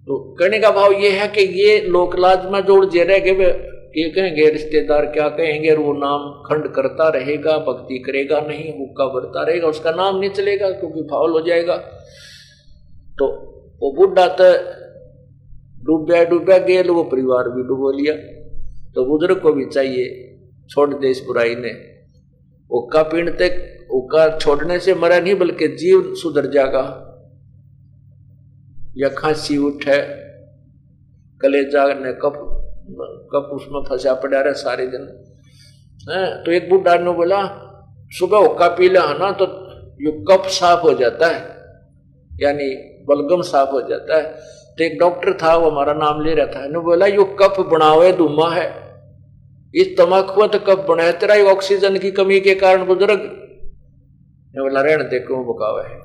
[SPEAKER 2] तो कहने का भाव ये है कि ये लोकलाज में जोड़ जे रहेंगे, ये कहेंगे रिश्तेदार क्या कहेंगे, वो नाम खंड करता रहेगा, भक्ति करेगा नहीं, हुक्का भरता रहेगा, उसका नाम नहीं चलेगा क्योंकि फाउल हो जाएगा। तो वो बुढ़ा तो डूबा गेल, वो परिवार भी डूबो लिया। तो बुजुर्ग को भी चाहिए छोड़ दे इस बुराई ने। हुक्का पीने तक, हुक्का छोड़ने से मरा नहीं बल्कि जीव सुधर जाएगा। या खांसी उठे, कलेजा ने कप उसमें फंसा पड़ा रहे सारे दिन। तो एक बुढ़ा ने बोला सुबह हुक्का पी ले ना तो ये कप साफ हो जाता है, यानी बलगम साफ हो जाता है। तो एक डॉक्टर था, वो हमारा नाम ले रहा था, ने बोला यो कप बनावे धुमा है, इस तमाकू तो कप बनाए तेरा ऑक्सीजन की कमी के कारण बुजुर्ग। ने बोला रहने दे क्यों बकावे है,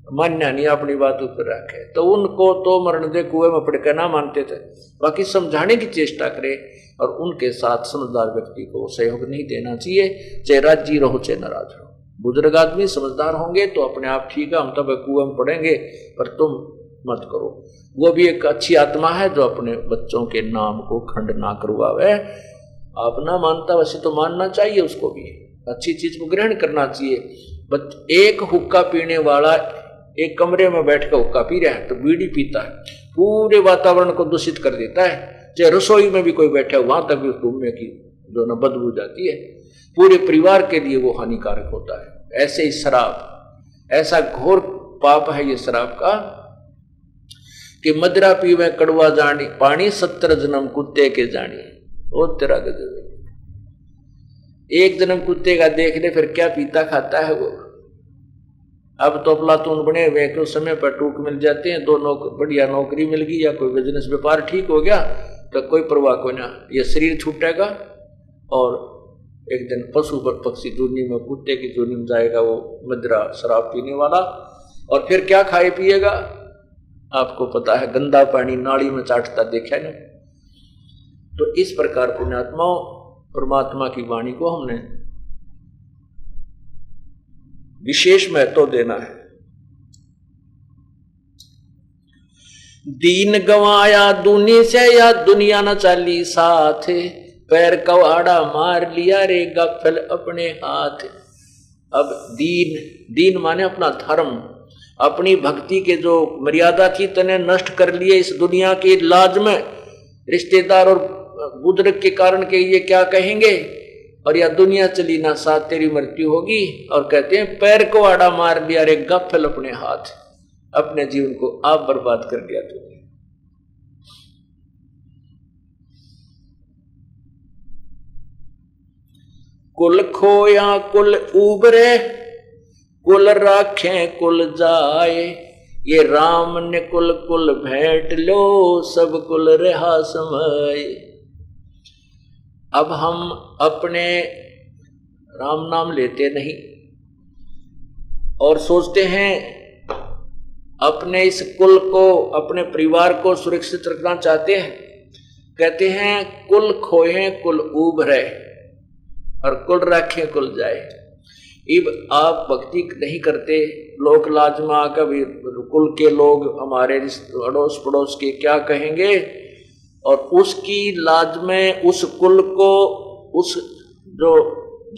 [SPEAKER 2] मान्या नहीं अपनी बात ऊपर रखे। तो उनको तो मरण दे कुएं में पड़ के ना मानते थे, बाकी समझाने की चेष्टा करे। और उनके साथ समझदार व्यक्ति को सहयोग नहीं देना चाहिए, चाहे राजी रहो चाहे नाराज रहो। बुजुर्ग आदमी समझदार होंगे तो अपने आप ठीक है, हम तब कुएं में पड़ेंगे पर तुम मत करो। वो भी एक अच्छी आत्मा है जो अपने बच्चों के नाम को खंड ना करवावे। आप ना मानता वैसे तो मानना चाहिए, उसको भी अच्छी चीज को ग्रहण करना चाहिए। एक हुक्का पीने वाला एक कमरे में बैठकर हुक्का पी रहा है तो बीड़ी पीता है, पूरे वातावरण को दूषित कर देता है। चाहे रसोई में भी कोई बैठा है वहां तक भी धुएं की जो न बदबू जाती है, पूरे परिवार के लिए वो हानिकारक होता है। ऐसे ही शराब, ऐसा घोर पाप है ये शराब का कि मदरा पीवे कड़वा जानी, पानी 70 जन्म कुत्ते के जानी। ओ तेरा गजब, एक जन्म कुत्ते का देख ले फिर क्या पीता खाता है वो। अब तो प्लाटून बने हुए कि उस समय पर टूक मिल जाते हैं, दो बढ़िया नौकरी मिल गई या कोई बिजनेस व्यापार ठीक हो गया तो कोई परवाह को ना, ये शरीर छूटेगा और एक दिन पशु पक्षी दुनिया में, कुत्ते की दुनिया में जाएगा वो मदिरा शराब पीने वाला। और फिर क्या खाए पिएगा, आपको पता है, गंदा पानी नाली में चाटता देखा ना। तो इस प्रकार पुण्यात्माओं परमात्मा की वाणी को हमने विशेष महत्व देना है। दीन गवाया दुनिया से या दुनिया न चाली साथ, पैर कवाड़ा मार लिया रे गफल अपने हाथ। अब दीन माने अपना धर्म, अपनी भक्ति के जो मर्यादा थी तने नष्ट कर लिए इस दुनिया की लाज में। रिश्तेदार और बुजुर्ग के कारण के ये क्या कहेंगे, और या दुनिया चली ना साथ तेरी मृत्यु होगी। और कहते हैं पैर को आड़ा मार लिया रे गफल अपने हाथ, अपने जीवन को आप बर्बाद कर दिया तूने। कुल खोया कुल उबरे, कुल राखे कुल जाए, ये राम ने कुल कुल भेंट लो, सब कुल रहा समय। अब हम अपने राम नाम लेते नहीं और सोचते हैं अपने इस कुल को, अपने परिवार को सुरक्षित रखना चाहते हैं। कहते हैं कुल खोए कुल उभरे और कुल रखे कुल जाए। अब आप भक्ति नहीं करते, लोक लाज में आकर भी कुल के लोग हमारे अड़ोस पड़ोस के क्या कहेंगे, और उसकी लाज में उस कुल को, उस जो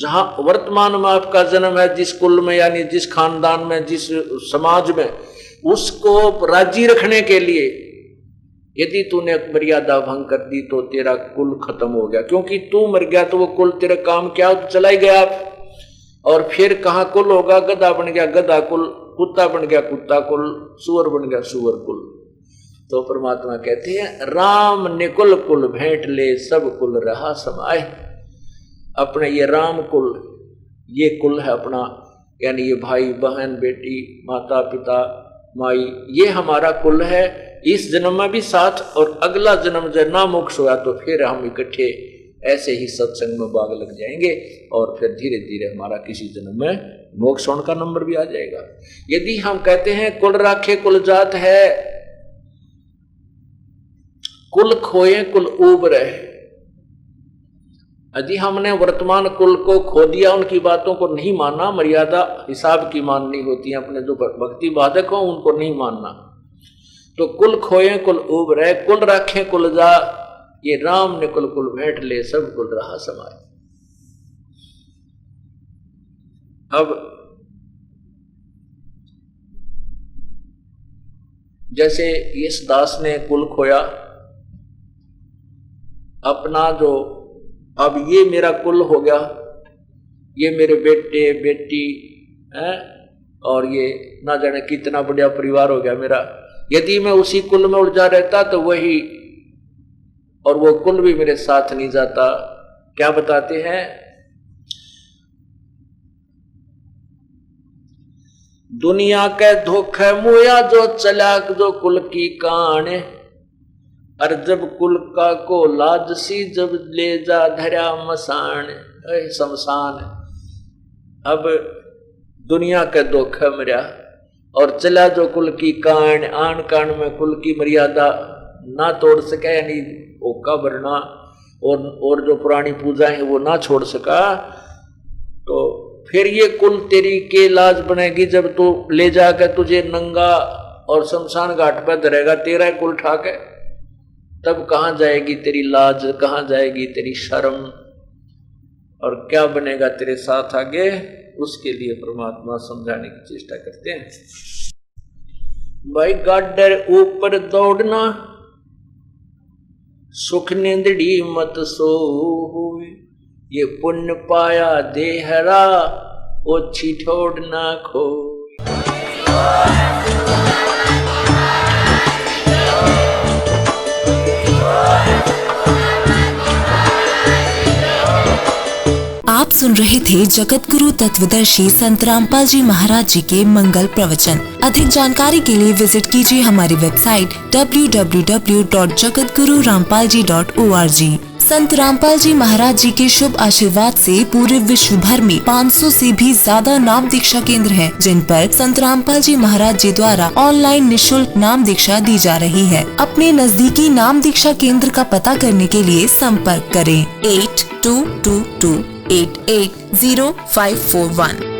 [SPEAKER 2] जहां वर्तमान में आपका जन्म है जिस कुल में यानी जिस खानदान में जिस समाज में, उसको राजी रखने के लिए यदि तूने मर्यादा भंग कर दी तो तेरा कुल खत्म हो गया। क्योंकि तू मर गया तो वो कुल तेरा काम क्या, चला ही गया आप। और फिर कहाँ कुल होगा, गधा बन गया गधा कुल, कुत्ता बन गया कुत्ता कुल, सुअर बन गया सुअर कुल। तो परमात्मा कहते हैं राम निकुल कुल भेंट ले, सब कुल रहा समाए। अपने ये राम कुल, ये कुल है अपना, यानी ये भाई बहन बेटी माता पिता माई, ये हमारा कुल है। इस जन्म में भी साथ, और अगला जन्म जब ना मोक्ष हुआ तो फिर हम इकट्ठे ऐसे ही सत्संग में भाग लग जाएंगे, और फिर धीरे धीरे हमारा किसी जन्म में मोक्ष होने का नंबर भी आ जाएगा। यदि हम कहते हैं कुल राखे कुल जात है, कुल खोए कुल उबरे, यदि हमने वर्तमान कुल को खो दिया, उनकी बातों को नहीं माना, मर्यादा हिसाब की माननी होती है, अपने जो भक्ति बाधक हो उनको नहीं मानना। तो कुल खोए कुल उबरे, कुल राखे कुल जा, ये राम ने कुल कुल भेंट ले, सब कुल रहा समाए। अब जैसे इस दास ने कुल खोया अपना, जो अब ये मेरा कुल हो गया, ये मेरे बेटे बेटी है, और ये ना जाने कितना बढ़िया परिवार हो गया मेरा। यदि मैं उसी कुल में उलझा रहता तो वही, और वो कुल भी मेरे साथ नहीं जाता। क्या बताते हैं, दुनिया के धोखे मुया जो चलाक जो कुल की कान, और जब कुल का को लाज सी जब ले जा धरा मसान शमशान। अब दुनिया के धोखे मरिया और चला जो कुल की कान, आन कान में कुल की मर्यादा ना तोड़ सके, यानी ओका भरना और जो पुरानी पूजा है वो ना छोड़ सका, तो फिर ये कुल तेरी के लाज बनेगी जब तू ले जाकर तुझे नंगा और शमशान घाट पर धरेगा तेरा कुल ठाके। तब कहाँ जाएगी तेरी लाज, कहाँ जाएगी तेरी शर्म, और क्या बनेगा तेरे साथ आगे। उसके लिए परमात्मा समझाने की चेष्टा करते हैं। भाई गाडर ऊपर दौड़ना, सुख निंदड़ी मत सो, ये पुण्य पाया देहरा, ओछी ठोड़ ना खो।
[SPEAKER 3] आप सुन रहे थे जगत गुरु तत्वदर्शी संत रामपाल जी महाराज जी के मंगल प्रवचन। अधिक जानकारी के लिए विजिट कीजिए हमारी वेबसाइट www.jagatgururampalji.org। संत रामपाल जी महाराज जी के शुभ आशीर्वाद से पूरे विश्व भर में 500 से भी ज्यादा नाम दीक्षा केंद्र हैं, जिन पर संत रामपाल जी महाराज जी द्वारा ऑनलाइन निशुल्क नाम दीक्षा दी जा रही है। अपने नजदीकी नाम दीक्षा केंद्र का पता करने के लिए संपर्क करें 8222880541।